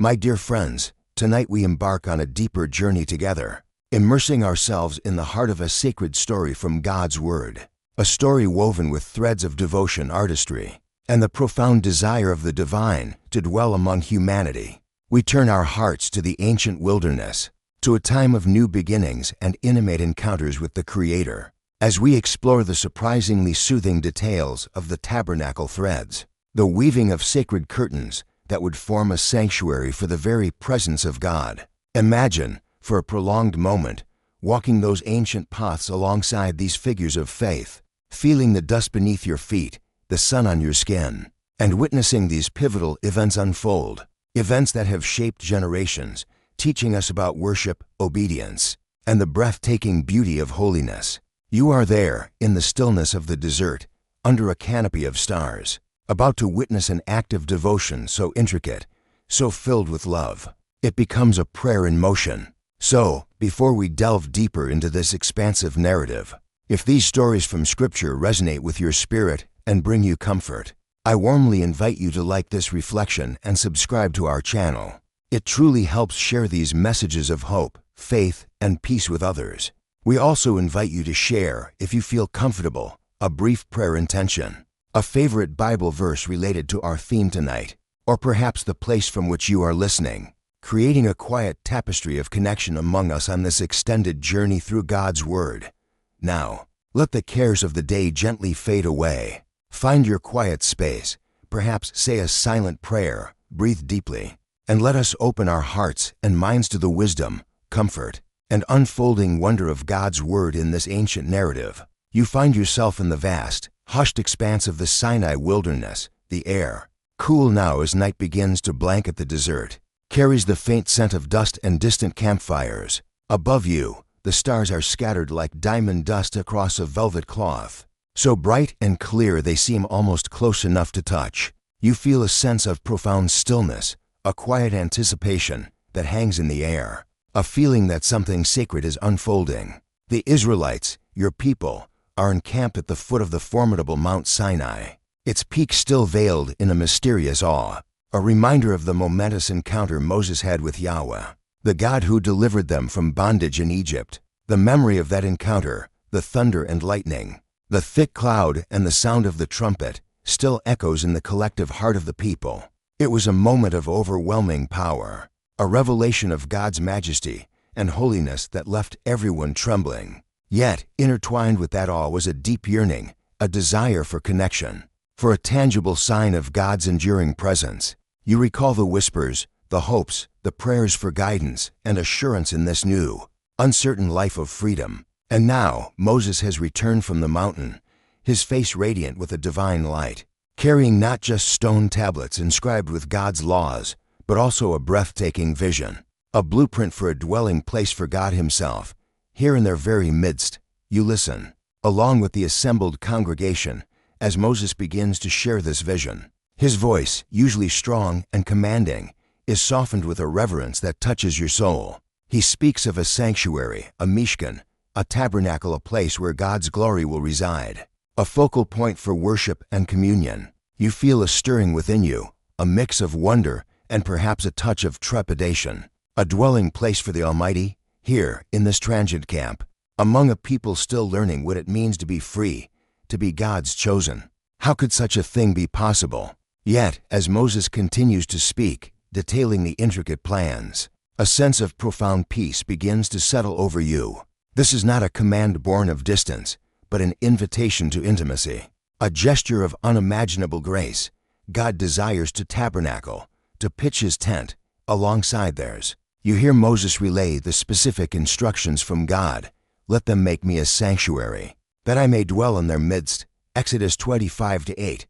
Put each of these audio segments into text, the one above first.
My dear friends, tonight we embark on a deeper journey together, immersing ourselves in the heart of a sacred story from God's Word, a story woven with threads of devotion, artistry, and the profound desire of the divine to dwell among humanity. We turn our hearts to the ancient wilderness, to a time of new beginnings and intimate encounters with the Creator, as we explore the surprisingly soothing details of the tabernacle threads, the weaving of sacred curtains that would form a sanctuary for the very presence of God. Imagine, for a prolonged moment, walking those ancient paths alongside these figures of faith, feeling the dust beneath your feet, the sun on your skin, and witnessing these pivotal events unfold, events that have shaped generations, teaching us about worship, obedience, and the breathtaking beauty of holiness. You are there, in the stillness of the desert, under a canopy of stars, about to witness an act of devotion so intricate, so filled with love. It becomes a prayer in motion. So, before we delve deeper into this expansive narrative, if these stories from Scripture resonate with your spirit and bring you comfort, I warmly invite you to like this reflection and subscribe to our channel. It truly helps share these messages of hope, faith, and peace with others. We also invite you to share, if you feel comfortable, a brief prayer intention, a favorite Bible verse related to our theme tonight, or perhaps the place from which you are listening, creating a quiet tapestry of connection among us on this extended journey through God's Word. Now, let the cares of the day gently fade away. Find your quiet space, perhaps say a silent prayer, breathe deeply, and let us open our hearts and minds to the wisdom, comfort, and unfolding wonder of God's Word in this ancient narrative. You find yourself in the vast, hushed expanse of the Sinai wilderness. The air, cool now as night begins to blanket the desert, carries the faint scent of dust and distant campfires. Above you, the stars are scattered like diamond dust across a velvet cloth, so bright and clear they seem almost close enough to touch. You feel a sense of profound stillness, a quiet anticipation that hangs in the air, a feeling that something sacred is unfolding. The Israelites, your people, are encamped at the foot of the formidable Mount Sinai, its peak still veiled in a mysterious awe, a reminder of the momentous encounter Moses had with Yahweh, the God who delivered them from bondage in Egypt. The memory of that encounter, the thunder and lightning, the thick cloud and the sound of the trumpet, still echoes in the collective heart of the people. It was a moment of overwhelming power, a revelation of God's majesty and holiness that left everyone trembling. Yet, intertwined with that awe was a deep yearning, a desire for connection, for a tangible sign of God's enduring presence. You recall the whispers, the hopes, the prayers for guidance and assurance in this new, uncertain life of freedom. And now, Moses has returned from the mountain, his face radiant with a divine light, carrying not just stone tablets inscribed with God's laws, but also a breathtaking vision, a blueprint for a dwelling place for God Himself. Here in their very midst, you listen, along with the assembled congregation, as Moses begins to share this vision. His voice, usually strong and commanding, is softened with a reverence that touches your soul. He speaks of a sanctuary, a mishkan, a tabernacle, a place where God's glory will reside, a focal point for worship and communion. You feel a stirring within you, a mix of wonder and perhaps a touch of trepidation, a dwelling place for the Almighty. Here, in this transient camp, among a people still learning what it means to be free, to be God's chosen. How could such a thing be possible? Yet, as Moses continues to speak, detailing the intricate plans, a sense of profound peace begins to settle over you. This is not a command born of distance, but an invitation to intimacy, a gesture of unimaginable grace. God desires to tabernacle, to pitch His tent, alongside theirs. You hear Moses relay the specific instructions from God. Let them make me a sanctuary, that I may dwell in their midst. Exodus 25:8.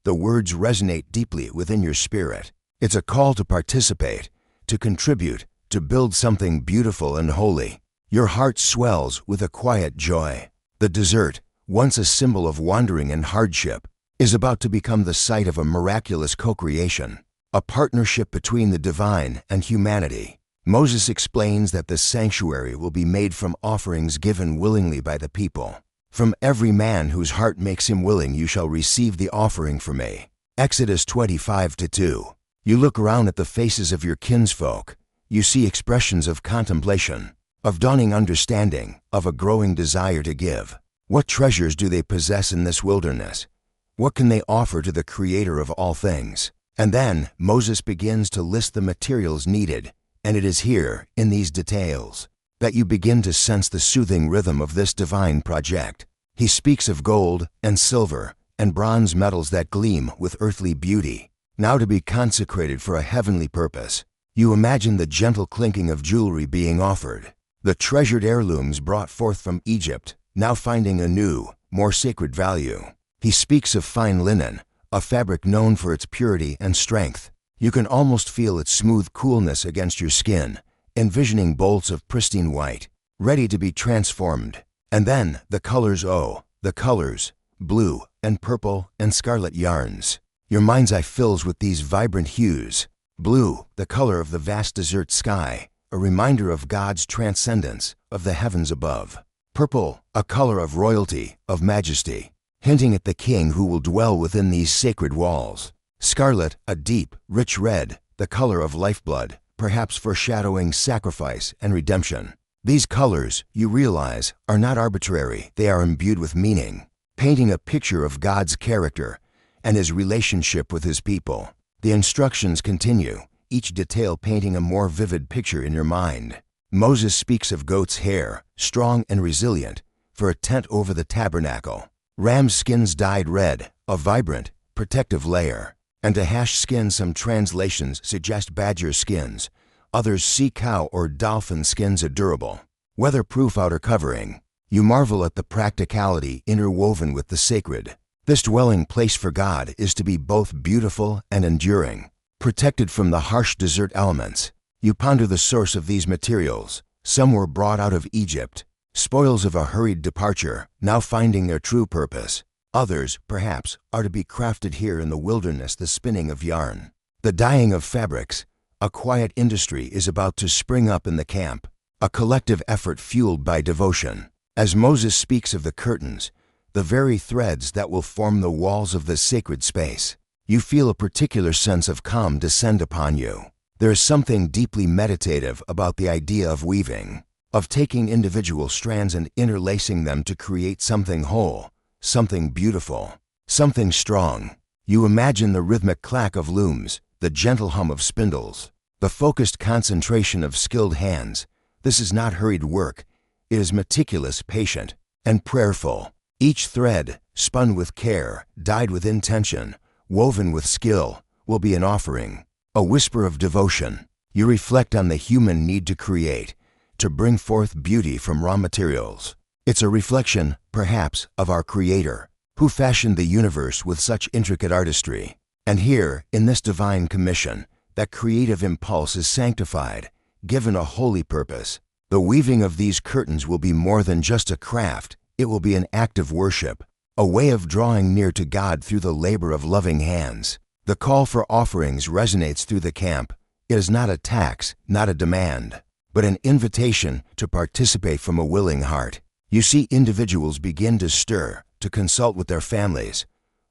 The words resonate deeply within your spirit. It's a call to participate, to contribute, to build something beautiful and holy. Your heart swells with a quiet joy. The desert, once a symbol of wandering and hardship, is about to become the site of a miraculous co-creation, a partnership between the divine and humanity. Moses explains that the sanctuary will be made from offerings given willingly by the people. From every man whose heart makes him willing you shall receive the offering for me. Exodus 25:2. You look around at the faces of your kinsfolk. You see expressions of contemplation, of dawning understanding, of a growing desire to give. What treasures do they possess in this wilderness? What can they offer to the Creator of all things? And then Moses begins to list the materials needed, and it is here, in these details, that you begin to sense the soothing rhythm of this divine project. He speaks of gold and silver and bronze metals that gleam with earthly beauty, now to be consecrated for a heavenly purpose. You imagine the gentle clinking of jewelry being offered, the treasured heirlooms brought forth from Egypt, now finding a new, more sacred value. He speaks of fine linen, a fabric known for its purity and strength. You can almost feel its smooth coolness against your skin, envisioning bolts of pristine white, ready to be transformed. And then the colors, the colors, blue and purple and scarlet yarns. Your mind's eye fills with these vibrant hues. Blue, the color of the vast desert sky, a reminder of God's transcendence, of the heavens above. Purple, a color of royalty, of majesty, hinting at the king who will dwell within these sacred walls. Scarlet, a deep, rich red, the color of lifeblood, perhaps foreshadowing sacrifice and redemption. These colors, you realize, are not arbitrary. They are imbued with meaning, painting a picture of God's character and His relationship with His people. The instructions continue, each detail painting a more vivid picture in your mind. Moses speaks of goat's hair, strong and resilient, for a tent over the tabernacle. Ram's skins dyed red, a vibrant, protective layer. And Tahash skins, some translations suggest badger skins, others sea cow or dolphin skins, a durable, weatherproof outer covering. You marvel at the practicality interwoven with the sacred. This dwelling place for God is to be both beautiful and enduring, protected from the harsh desert elements. You ponder the source of these materials. Some were brought out of Egypt, spoils of a hurried departure, now finding their true purpose. Others, perhaps, are to be crafted here in the wilderness, the spinning of yarn, the dyeing of fabrics. A quiet industry is about to spring up in the camp, a collective effort fueled by devotion. As Moses speaks of the curtains, the very threads that will form the walls of the sacred space, you feel a particular sense of calm descend upon you. There is something deeply meditative about the idea of weaving, of taking individual strands and interlacing them to create something whole, something beautiful, something strong. You imagine the rhythmic clack of looms, the gentle hum of spindles, the focused concentration of skilled hands. This is not hurried work. It is meticulous, patient, and prayerful. Each thread, spun with care, dyed with intention, woven with skill, will be an offering, a whisper of devotion. You reflect on the human need to create, to bring forth beauty from raw materials. It's a reflection, perhaps, of our Creator, who fashioned the universe with such intricate artistry. And here, in this divine commission, that creative impulse is sanctified, given a holy purpose. The weaving of these curtains will be more than just a craft. It will be an act of worship, a way of drawing near to God through the labor of loving hands. The call for offerings resonates through the camp. It is not a tax, not a demand, but an invitation to participate from a willing heart. You see individuals begin to stir, to consult with their families.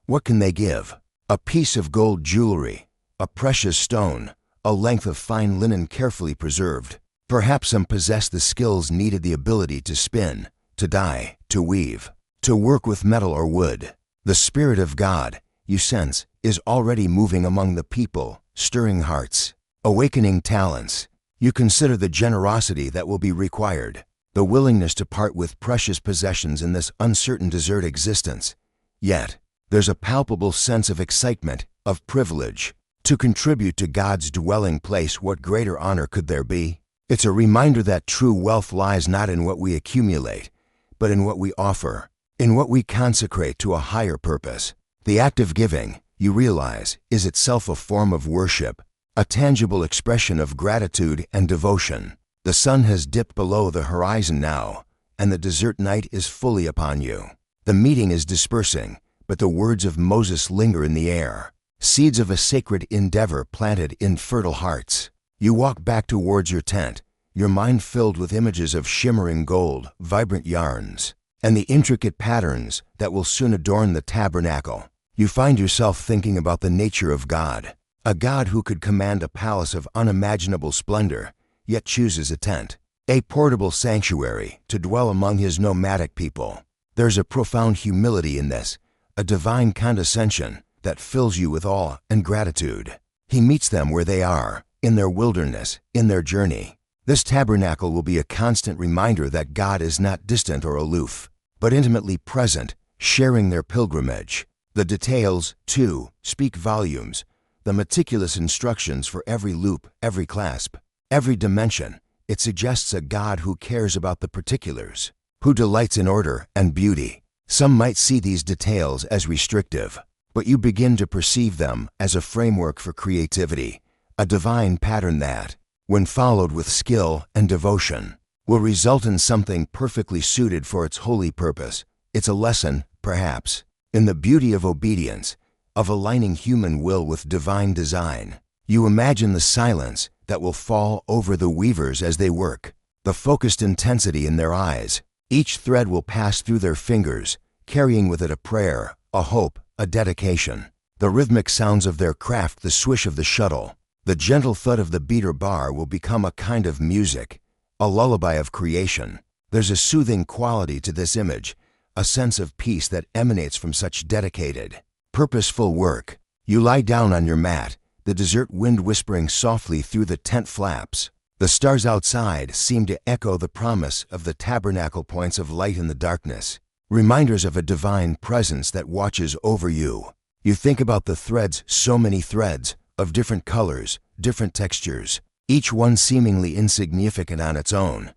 What can they give? A piece of gold jewelry, a precious stone, a length of fine linen carefully preserved. Perhaps some possess the skills needed, the ability to spin, to dye, to weave, to work with metal or wood. The Spirit of God, you sense, is already moving among the people, stirring hearts, awakening talents. You consider the generosity that will be required, the willingness to part with precious possessions in this uncertain desert existence. Yet, there's a palpable sense of excitement, of privilege. To contribute to God's dwelling place, what greater honor could there be? It's a reminder that true wealth lies not in what we accumulate, but in what we offer, in what we consecrate to a higher purpose. The act of giving, you realize, is itself a form of worship, a tangible expression of gratitude and devotion. The sun has dipped below the horizon now, and the desert night is fully upon you. The meeting is dispersing, but the words of Moses linger in the air, seeds of a sacred endeavor planted in fertile hearts. You walk back towards your tent, your mind filled with images of shimmering gold, vibrant yarns, and the intricate patterns that will soon adorn the tabernacle. You find yourself thinking about the nature of God, A God who could command a palace of unimaginable splendor, yet chooses a tent, a portable sanctuary to dwell among his nomadic people. There's a profound humility in this, a divine condescension that fills you with awe and gratitude. He meets them where they are, in their wilderness, in their journey. This tabernacle will be a constant reminder that God is not distant or aloof, but intimately present, sharing their pilgrimage. The details, too, speak volumes. The meticulous instructions for every loop, every clasp, every dimension. It suggests a God who cares about the particulars, who delights in order and beauty. Some might see these details as restrictive, but you begin to perceive them as a framework for creativity, a divine pattern that, when followed with skill and devotion, will result in something perfectly suited for its holy purpose. It's a lesson, perhaps, in the beauty of obedience, of aligning human will with divine design. You imagine the silence that will fall over the weavers as they work, the focused intensity in their eyes. Each thread will pass through their fingers, carrying with it a prayer, a hope, a dedication. The rhythmic sounds of their craft, the swish of the shuttle, the gentle thud of the beater bar will become a kind of music, a lullaby of creation. There's a soothing quality to this image, a sense of peace that emanates from such dedicated, purposeful work. You lie down on your mat, the desert wind whispering softly through the tent flaps. The stars outside seem to echo the promise of the tabernacle, points of light in the darkness, reminders of a divine presence that watches over you. You think about the threads, so many threads, of different colors, different textures, each one seemingly insignificant on its own,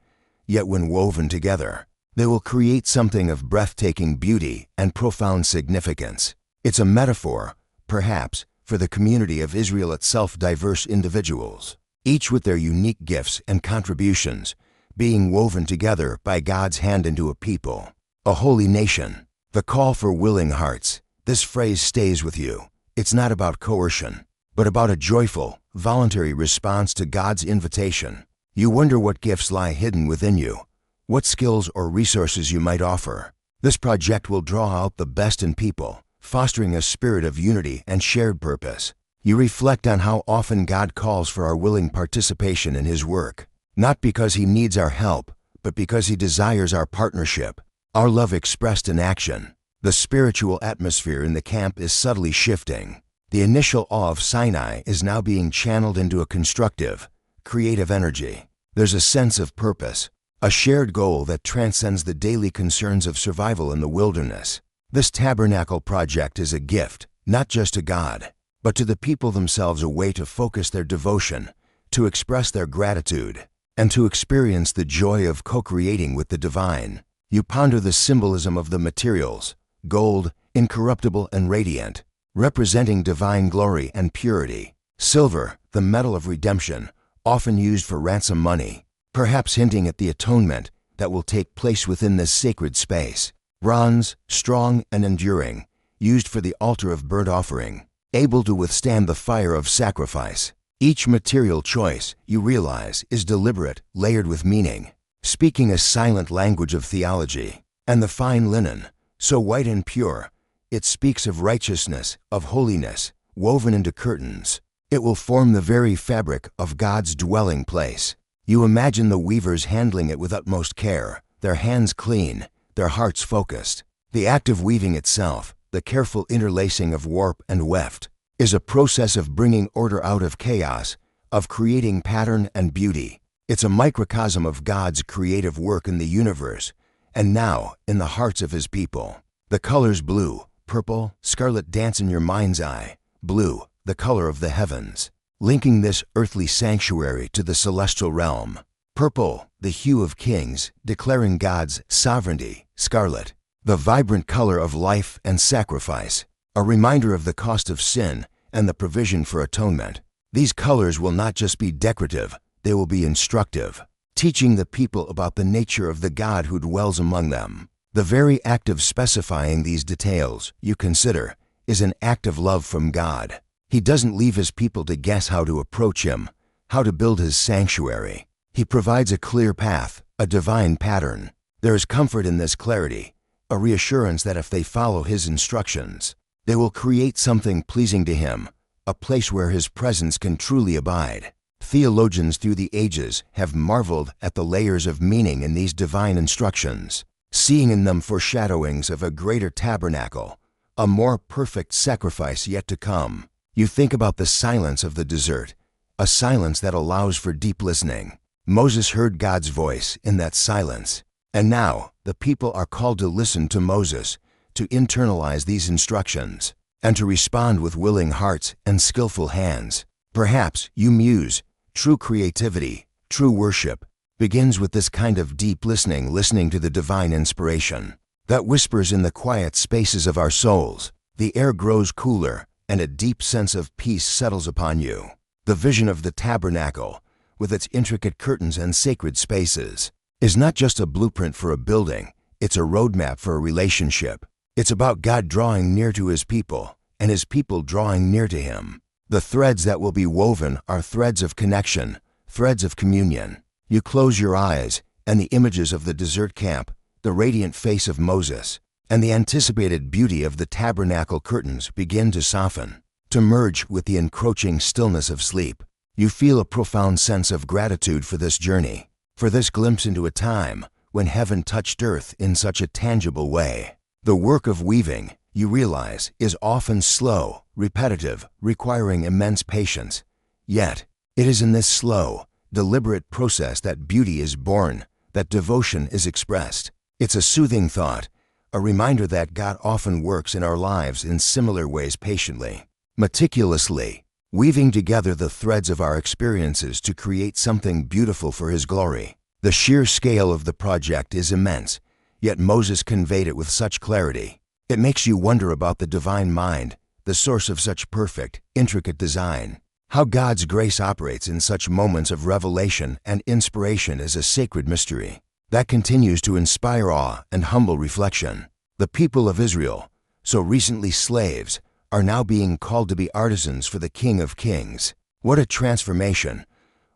yet when woven together, they will create something of breathtaking beauty and profound significance. It's a metaphor, perhaps, for the community of Israel itself, diverse individuals, each with their unique gifts and contributions, being woven together by God's hand into a people, a holy nation. The call for willing hearts. This phrase stays with you. It's not about coercion, but about a joyful, voluntary response to God's invitation. You wonder what gifts lie hidden within you, what skills or resources you might offer. This project will draw out the best in people, fostering a spirit of unity and shared purpose. You reflect on how often God calls for our willing participation in His work, not because He needs our help, but because He desires our partnership, our love expressed in action. The spiritual atmosphere in the camp is subtly shifting. The initial awe of Sinai is now being channeled into a constructive, creative energy. There's a sense of purpose, a shared goal that transcends the daily concerns of survival in the wilderness. This tabernacle project is a gift, not just to God, but to the people themselves, a way to focus their devotion, to express their gratitude, and to experience the joy of co-creating with the divine. You ponder the symbolism of the materials, gold, incorruptible and radiant, representing divine glory and purity. Silver, the metal of redemption, often used for ransom money, perhaps hinting at the atonement that will take place within this sacred space. Bronze, strong and enduring, used for the altar of burnt offering, able to withstand the fire of sacrifice. Each material choice, you realize, is deliberate, layered with meaning, speaking a silent language of theology. And the fine linen, so white and pure, it speaks of righteousness, of holiness, woven into curtains. It will form the very fabric of God's dwelling place. You imagine the weavers handling it with utmost care, their hands clean, their hearts focused. The act of weaving itself, the careful interlacing of warp and weft, is a process of bringing order out of chaos, of creating pattern and beauty. It's a microcosm of God's creative work in the universe, and now in the hearts of His people. The colors blue, purple, scarlet dance in your mind's eye. Blue, the color of the heavens, linking this earthly sanctuary to the celestial realm. Purple, the hue of kings, declaring God's sovereignty. Scarlet, the vibrant color of life and sacrifice, a reminder of the cost of sin and the provision for atonement. These colors will not just be decorative, they will be instructive, teaching the people about the nature of the God who dwells among them. The very act of specifying these details, you consider, is an act of love from God. He doesn't leave His people to guess how to approach Him, how to build His sanctuary. He provides a clear path, a divine pattern. There is comfort in this clarity, a reassurance that if they follow His instructions, they will create something pleasing to Him, a place where His presence can truly abide. Theologians through the ages have marveled at the layers of meaning in these divine instructions, seeing in them foreshadowings of a greater tabernacle, a more perfect sacrifice yet to come. You think about the silence of the desert, a silence that allows for deep listening. Moses heard God's voice in that silence, and now the people are called to listen to Moses, to internalize these instructions, and to respond with willing hearts and skillful hands. Perhaps you muse. True creativity, true worship, begins with this kind of deep listening to the divine inspiration that whispers in the quiet spaces of our souls. The air grows cooler, and a deep sense of peace settles upon you. The vision of the tabernacle, with its intricate curtains and sacred spaces, is not just a blueprint for a building, it's a roadmap for a relationship. It's about God drawing near to His people, and His people drawing near to Him. The threads that will be woven are threads of connection, threads of communion. You close your eyes, and the images of the desert camp, the radiant face of Moses, and the anticipated beauty of the tabernacle curtains begin to soften, to merge with the encroaching stillness of sleep. You feel a profound sense of gratitude for this journey, for this glimpse into a time when heaven touched earth in such a tangible way. The work of weaving, you realize, is often slow, repetitive, requiring immense patience. Yet, it is in this slow, deliberate process that beauty is born, that devotion is expressed. It's a soothing thought, a reminder that God often works in our lives in similar ways patiently, meticulously, weaving together the threads of our experiences to create something beautiful for His glory. The sheer scale of the project is immense, yet Moses conveyed it with such clarity. It makes you wonder about the divine mind, the source of such perfect, intricate design. How God's grace operates in such moments of revelation and inspiration is a sacred mystery that continues to inspire awe and humble reflection. The people of Israel, so recently slaves, are now being called to be artisans for the King of Kings. What a transformation!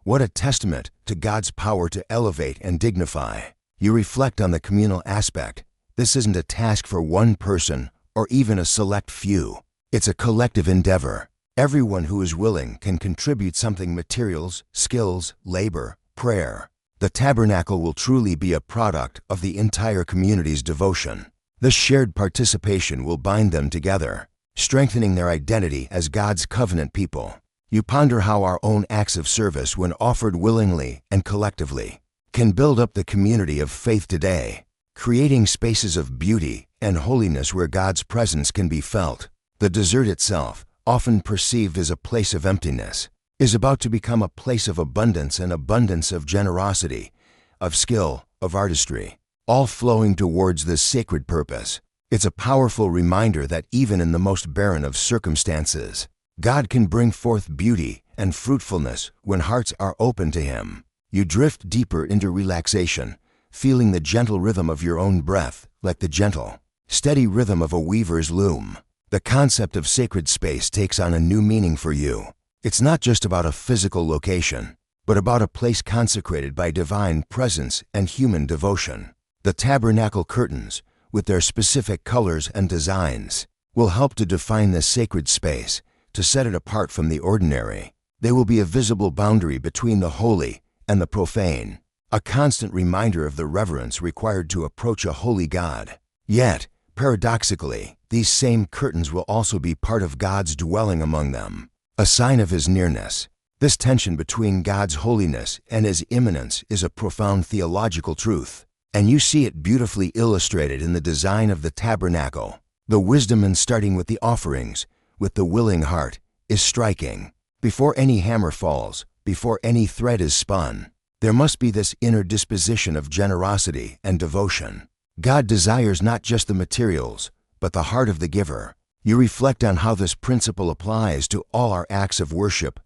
What a testament to God's power to elevate and dignify. You reflect on the communal aspect. This isn't a task for one person or even a select few. It's a collective endeavor. Everyone who is willing can contribute something: materials, skills, labor, prayer. The tabernacle will truly be a product of the entire community's devotion. This shared participation will bind them together, strengthening their identity as God's covenant people. You ponder how our own acts of service, when offered willingly and collectively, can build up the community of faith today, creating spaces of beauty and holiness where God's presence can be felt. The desert itself, often perceived as a place of emptiness, is about to become a place of abundance, and abundance of generosity, of skill, of artistry, all flowing towards this sacred purpose. It's a powerful reminder that even in the most barren of circumstances, God can bring forth beauty and fruitfulness when hearts are open to Him. You drift deeper into relaxation, feeling the gentle rhythm of your own breath, like the gentle, steady rhythm of a weaver's loom. The concept of sacred space takes on a new meaning for you. It's not just about a physical location, but about a place consecrated by divine presence and human devotion. The tabernacle curtains, with their specific colors and designs, will help to define this sacred space, to set it apart from the ordinary. They will be a visible boundary between the holy and the profane, a constant reminder of the reverence required to approach a holy God. Yet, paradoxically, these same curtains will also be part of God's dwelling among them, a sign of His nearness. This tension between God's holiness and His immanence is a profound theological truth, and you see it beautifully illustrated in the design of the tabernacle. The wisdom in starting with the offerings, with the willing heart, is striking. Before any hammer falls, before any thread is spun, there must be this inner disposition of generosity and devotion. God desires not just the materials, but the heart of the giver. You reflect on how this principle applies to all our acts of worship,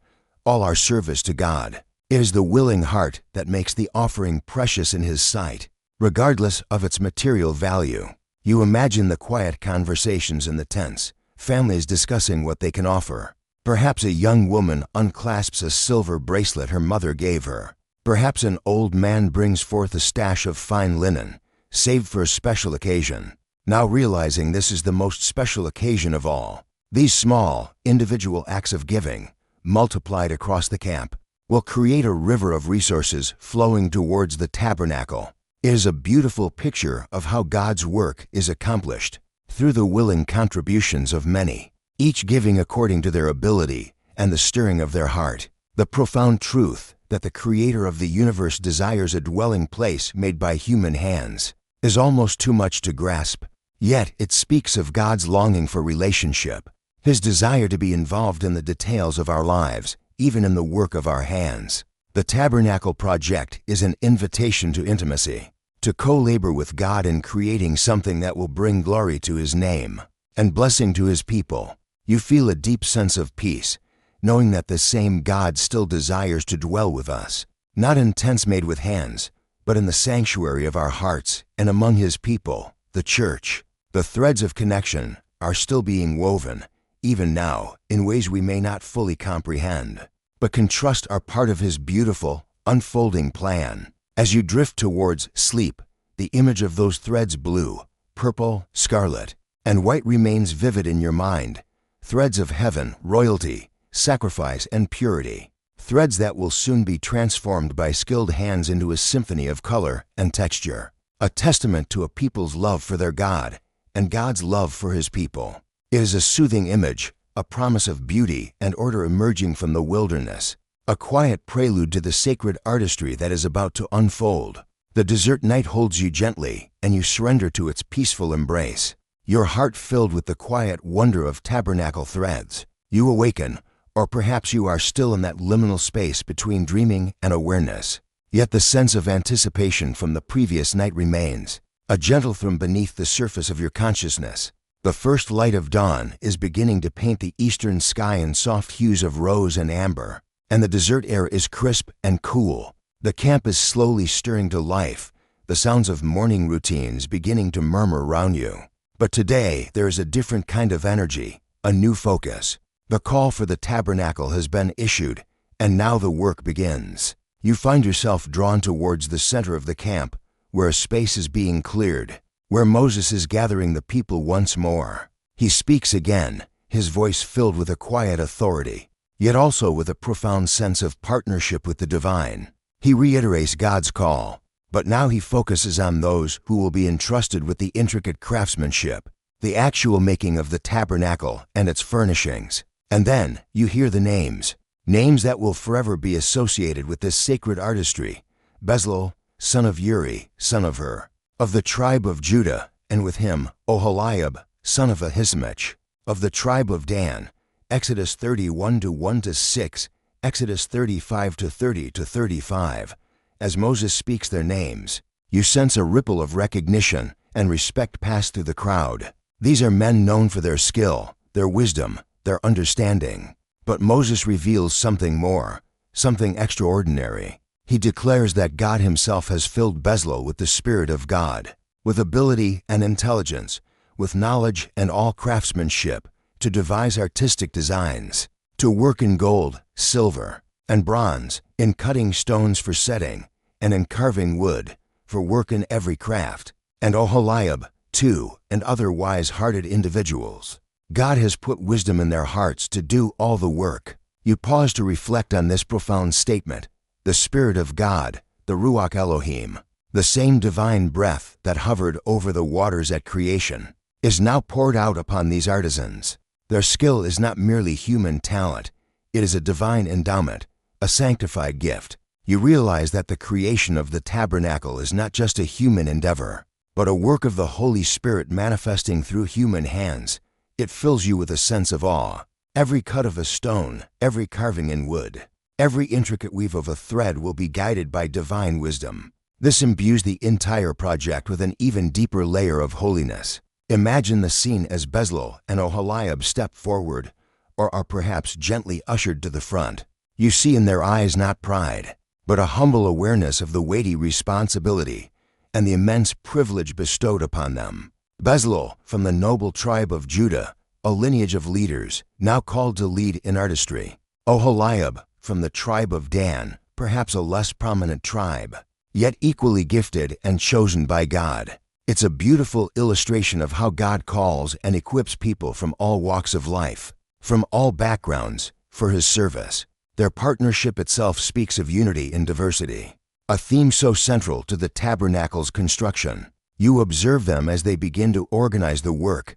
all our service to God. It is the willing heart that makes the offering precious in His sight, regardless of its material value. You imagine the quiet conversations in the tents, families discussing what they can offer. Perhaps a young woman unclasps a silver bracelet her mother gave her. Perhaps an old man brings forth a stash of fine linen, saved for a special occasion. Now realizing this is the most special occasion of all, These small, individual acts of giving, multiplied across the camp, will create a river of resources flowing towards the tabernacle. It is a beautiful picture of how God's work is accomplished through the willing contributions of many, each giving according to their ability and the stirring of their heart. The profound truth that the Creator of the universe desires a dwelling place made by human hands is almost too much to grasp. Yet it speaks of God's longing for relationship, His desire to be involved in the details of our lives, even in the work of our hands. The Tabernacle project is an invitation to intimacy, to co-labor with God in creating something that will bring glory to His name and blessing to His people. You feel a deep sense of peace, knowing that the same God still desires to dwell with us, not in tents made with hands, but in the sanctuary of our hearts and among His people, the church. The threads of connection are still being woven, even now, in ways we may not fully comprehend, but can trust are part of His beautiful, unfolding plan. As you drift towards sleep, the image of those threads blue, purple, scarlet, and white remains vivid in your mind. Threads of heaven, royalty, sacrifice, and purity. Threads that will soon be transformed by skilled hands into a symphony of color and texture. A testament to a people's love for their God and God's love for His people. It is a soothing image, a promise of beauty and order emerging from the wilderness, a quiet prelude to the sacred artistry that is about to unfold. The desert night holds you gently, and you surrender to its peaceful embrace, your heart filled with the quiet wonder of tabernacle threads. You awaken, or perhaps you are still in that liminal space between dreaming and awareness. Yet the sense of anticipation from the previous night remains, a gentle from beneath the surface of your consciousness. The first light of dawn is beginning to paint the eastern sky in soft hues of rose and amber, and the desert air is crisp and cool. The camp is slowly stirring to life, the sounds of morning routines beginning to murmur around you. But today there is a different kind of energy, a new focus. The call for the tabernacle has been issued, and now the work begins. You find yourself drawn towards the center of the camp, where a space is being cleared, where Moses is gathering the people once more. He speaks again, his voice filled with a quiet authority, yet also with a profound sense of partnership with the divine. He reiterates God's call, but now he focuses on those who will be entrusted with the intricate craftsmanship, the actual making of the tabernacle and its furnishings. And then you hear the names that will forever be associated with this sacred artistry. Bezalel, son of Uri, son of Hur, of the tribe of Judah, and with him Oholiab, son of Ahisamach, of the tribe of Dan. Exodus 31:1-6, Exodus 35:30-35. As Moses speaks their names, you sense a ripple of recognition and respect pass through the crowd. These are men known for their skill, their wisdom, their understanding. But Moses reveals something more, something extraordinary. He declares that God Himself has filled Bezalel with the Spirit of God, with ability and intelligence, with knowledge and all craftsmanship, to devise artistic designs, to work in gold, silver, and bronze, in cutting stones for setting, and in carving wood, for work in every craft. And Oholiab, too, and other wise-hearted individuals. God has put wisdom in their hearts to do all the work. You pause to reflect on this profound statement. The Spirit of God, the Ruach Elohim, the same divine breath that hovered over the waters at creation, is now poured out upon these artisans. Their skill is not merely human talent. It is a divine endowment, a sanctified gift. You realize that the creation of the tabernacle is not just a human endeavor, but a work of the Holy Spirit manifesting through human hands. It fills you with a sense of awe. Every cut of a stone, every carving in wood, every intricate weave of a thread will be guided by divine wisdom. This imbues the entire project with an even deeper layer of holiness. Imagine the scene as Bezalel and Oholiab step forward, or are perhaps gently ushered to the front. You see in their eyes not pride, but a humble awareness of the weighty responsibility and the immense privilege bestowed upon them. Bezalel, from the noble tribe of Judah, a lineage of leaders, now called to lead in artistry. Oholiab, from the tribe of Dan, perhaps a less prominent tribe, yet equally gifted and chosen by God. It's a beautiful illustration of how God calls and equips people from all walks of life, from all backgrounds, for His service. Their partnership itself speaks of unity in diversity, a theme so central to the tabernacle's construction. You observe them as they begin to organize the work.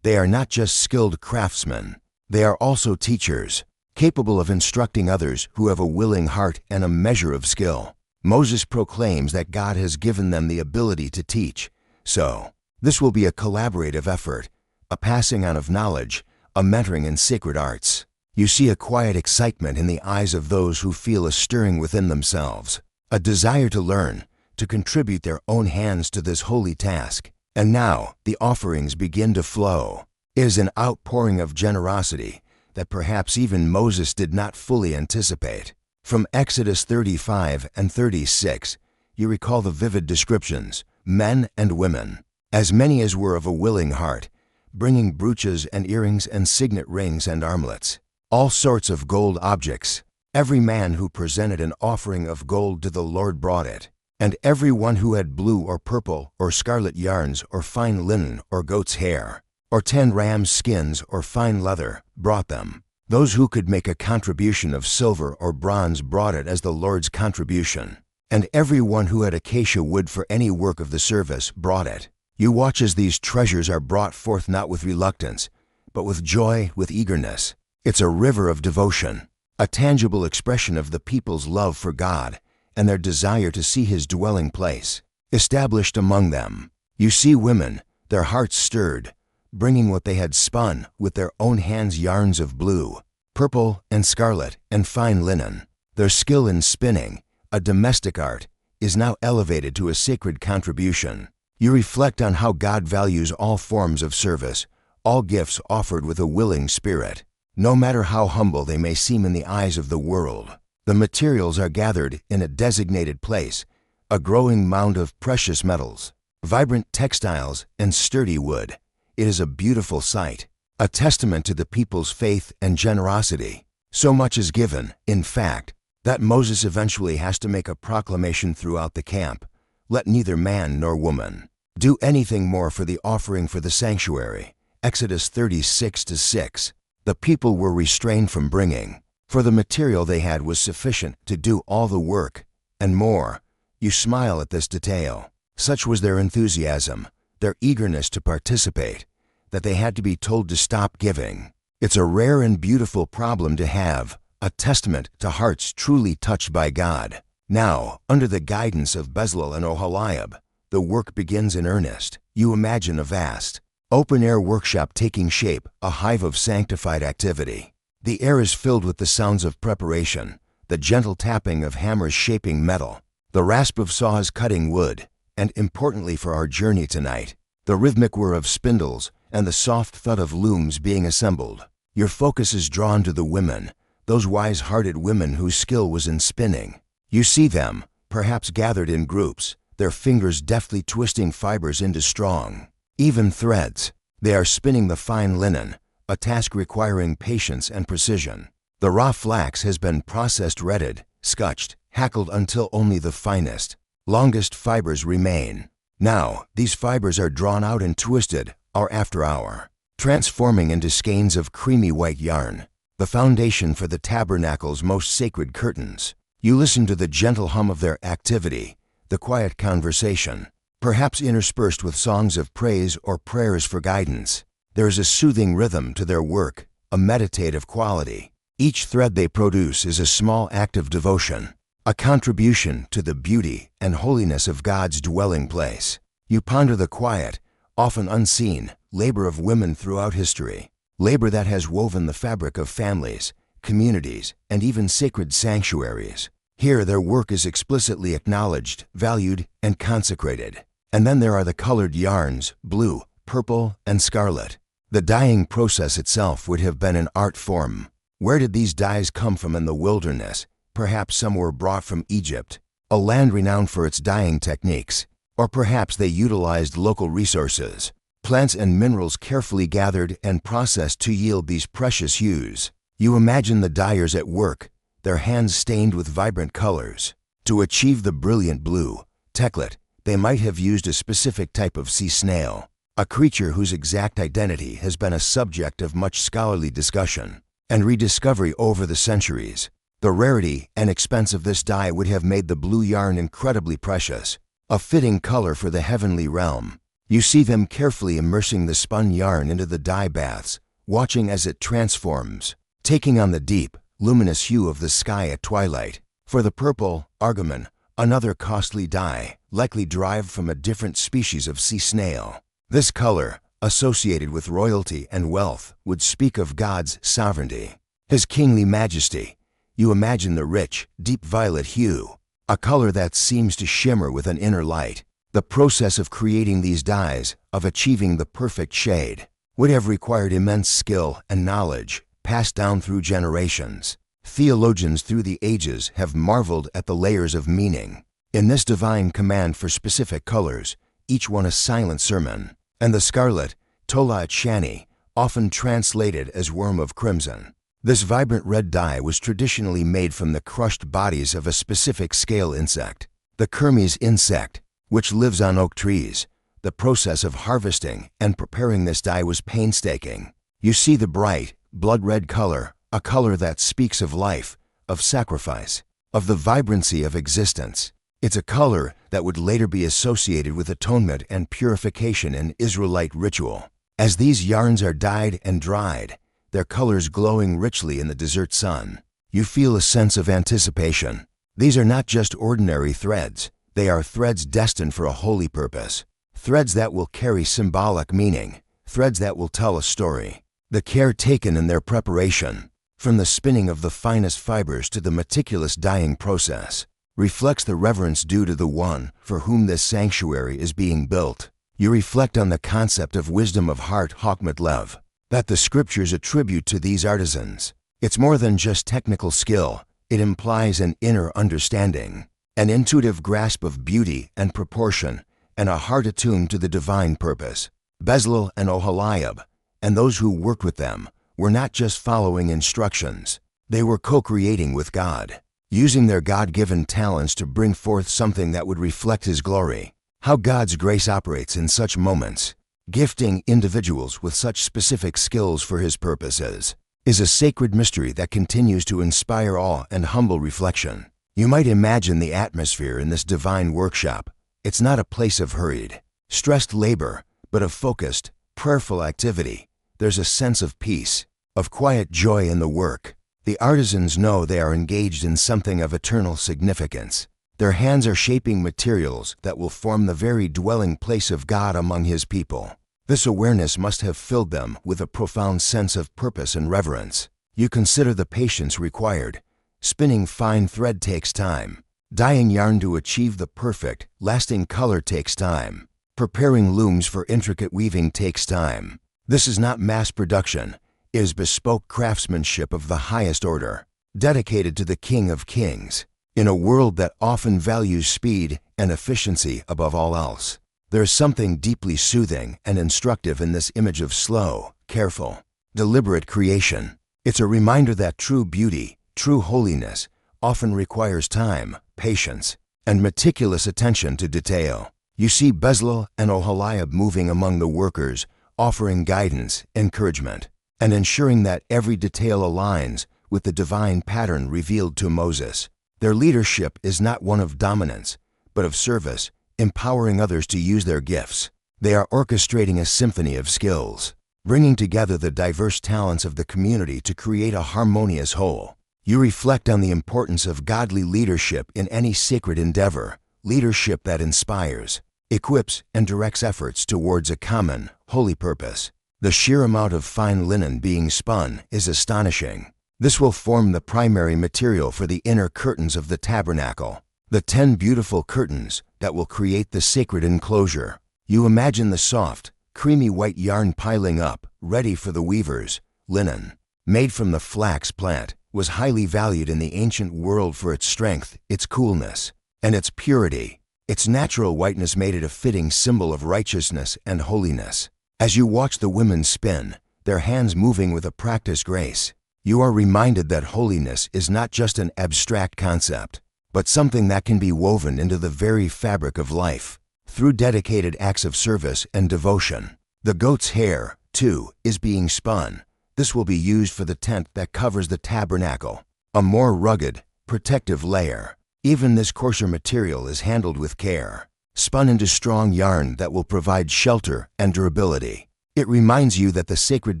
They are not just skilled craftsmen, they are also teachers, capable of instructing others who have a willing heart and a measure of skill. Moses proclaims that God has given them the ability to teach. So, this will be a collaborative effort, a passing on of knowledge, a mentoring in sacred arts. You see a quiet excitement in the eyes of those who feel a stirring within themselves, a desire to learn, to contribute their own hands to this holy task. And now, the offerings begin to flow. It is an outpouring of generosity that perhaps even Moses did not fully anticipate. From Exodus 35 and 36, you recall the vivid descriptions, men and women, as many as were of a willing heart, bringing brooches and earrings and signet rings and armlets, all sorts of gold objects. Every man who presented an offering of gold to the Lord brought it, and every one who had blue or purple or scarlet yarns or fine linen or goat's hair, or 10 rams' skins or fine leather, brought them. Those who could make a contribution of silver or bronze brought it as the Lord's contribution. And every one who had acacia wood for any work of the service brought it. You watch as these treasures are brought forth not with reluctance, but with joy, with eagerness. It's a river of devotion, a tangible expression of the people's love for God and their desire to see His dwelling place established among them. You see women, their hearts stirred, bringing what they had spun with their own hands, yarns of blue, purple, and scarlet, and fine linen. Their skill in spinning, a domestic art, is now elevated to a sacred contribution. You reflect on how God values all forms of service, all gifts offered with a willing spirit. No matter how humble they may seem in the eyes of the world, the materials are gathered in a designated place, a growing mound of precious metals, vibrant textiles, and sturdy wood. It is a beautiful sight, a testament to the people's faith and generosity. So much is given, in fact, that Moses eventually has to make a proclamation throughout the camp. Let neither man nor woman do anything more for the offering for the sanctuary. Exodus 36:6. The people were restrained from bringing, for the material they had was sufficient to do all the work, and more. You smile at this detail. Such was their enthusiasm, their eagerness to participate, that they had to be told to stop giving. It's a rare and beautiful problem to have, a testament to hearts truly touched by God. Now, under the guidance of Bezalel and Oholiab, the work begins in earnest. You imagine a vast, open-air workshop taking shape, a hive of sanctified activity. The air is filled with the sounds of preparation, the gentle tapping of hammers shaping metal, the rasp of saws cutting wood, and importantly for our journey tonight, the rhythmic whir of spindles and the soft thud of looms being assembled. Your focus is drawn to the women, those wise-hearted women whose skill was in spinning. You see them, perhaps gathered in groups, their fingers deftly twisting fibers into strong, even threads. They are spinning the fine linen, a task requiring patience and precision. The raw flax has been processed, retted, scutched, hackled until only the finest, longest fibers remain. Now, these fibers are drawn out and twisted, hour after hour, transforming into skeins of creamy white yarn, the foundation for the tabernacle's most sacred curtains. You listen to the gentle hum of their activity, the quiet conversation, perhaps interspersed with songs of praise or prayers for guidance. There is a soothing rhythm to their work, a meditative quality. Each thread they produce is a small act of devotion, a contribution to the beauty and holiness of God's dwelling place. You ponder the quiet, often unseen, labor of women throughout history, labor that has woven the fabric of families, communities, and even sacred sanctuaries. Here their work is explicitly acknowledged, valued, and consecrated. And then there are the colored yarns, blue, purple, and scarlet. The dyeing process itself would have been an art form. Where did these dyes come from in the wilderness? Perhaps some were brought from Egypt, a land renowned for its dyeing techniques. Or perhaps they utilized local resources, plants and minerals carefully gathered and processed to yield these precious hues. You imagine the dyers at work, their hands stained with vibrant colors, to achieve the brilliant blue, techlet, They might have used a specific type of sea snail, a creature whose exact identity has been a subject of much scholarly discussion and rediscovery over the centuries. The rarity and expense of this dye would have made the blue yarn incredibly precious, a fitting color for the heavenly realm. You see them carefully immersing the spun yarn into the dye baths, watching as it transforms, taking on the deep, luminous hue of the sky at twilight. For the purple, argamon, another costly dye, likely derived from a different species of sea snail. This color, associated with royalty and wealth, would speak of God's sovereignty, His kingly majesty. You imagine the rich, deep violet hue, a color that seems to shimmer with an inner light. The process of creating these dyes, of achieving the perfect shade, would have required immense skill and knowledge, passed down through generations. Theologians through the ages have marveled at the layers of meaning in this divine command for specific colors, each one a silent sermon. And the scarlet, tola shani, often translated as worm of crimson. This vibrant red dye was traditionally made from the crushed bodies of a specific scale insect, the kermes insect, which lives on oak trees. The process of harvesting and preparing this dye was painstaking. You see the bright, blood-red color, a color that speaks of life, of sacrifice, of the vibrancy of existence. It's a color that would later be associated with atonement and purification in Israelite ritual. As these yarns are dyed and dried, their colors glowing richly in the desert sun, you feel a sense of anticipation. These are not just ordinary threads. They are threads destined for a holy purpose. Threads that will carry symbolic meaning. Threads that will tell a story. The care taken in their preparation, from the spinning of the finest fibers to the meticulous dyeing process, reflects the reverence due to the one for whom this sanctuary is being built. You reflect on the concept of wisdom of heart, Hokmat Lev, that the scriptures attribute to these artisans. It's more than just technical skill. It implies an inner understanding, an intuitive grasp of beauty and proportion, and a heart attuned to the divine purpose. Bezalel and Oholiab, and those who worked with them, were not just following instructions. They were co-creating with God, using their God-given talents to bring forth something that would reflect His glory. How God's grace operates in such moments, gifting individuals with such specific skills for His purposes, is a sacred mystery that continues to inspire awe and humble reflection. You might imagine the atmosphere in this divine workshop. It's not a place of hurried, stressed labor, but of focused, prayerful activity. There's a sense of peace, of quiet joy in the work. The artisans know they are engaged in something of eternal significance. Their hands are shaping materials that will form the very dwelling place of God among His people. This awareness must have filled them with a profound sense of purpose and reverence. You consider the patience required. Spinning fine thread takes time. Dyeing yarn to achieve the perfect, lasting color takes time. Preparing looms for intricate weaving takes time. This is not mass production. It is bespoke craftsmanship of the highest order, dedicated to the King of Kings. In a world that often values speed and efficiency above all else, there is something deeply soothing and instructive in this image of slow, careful, deliberate creation. It's a reminder that true beauty, true holiness, often requires time, patience, and meticulous attention to detail. You see Bezalel and Oholiab moving among the workers, offering guidance, encouragement, and ensuring that every detail aligns with the divine pattern revealed to Moses. Their leadership is not one of dominance, but of service, empowering others to use their gifts. They are orchestrating a symphony of skills, bringing together the diverse talents of the community to create a harmonious whole. You reflect on the importance of godly leadership in any sacred endeavor, leadership that inspires, equips, and directs efforts towards a common, holy purpose. The sheer amount of fine linen being spun is astonishing. This will form the primary material for the inner curtains of the tabernacle, the 10 beautiful curtains that will create the sacred enclosure. You imagine the soft, creamy white yarn piling up, ready for the weavers. Linen, made from the flax plant, was highly valued in the ancient world for its strength, its coolness, and its purity. Its natural whiteness made it a fitting symbol of righteousness and holiness. As you watch the women spin, their hands moving with a practiced grace, you are reminded that holiness is not just an abstract concept, but something that can be woven into the very fabric of life. through dedicated acts of service and devotion. The goat's hair, too, is being spun. This will be used for the tent that covers the tabernacle, a more rugged, protective layer. Even this coarser material is handled with care, spun into strong yarn that will provide shelter and durability. It reminds you that the sacred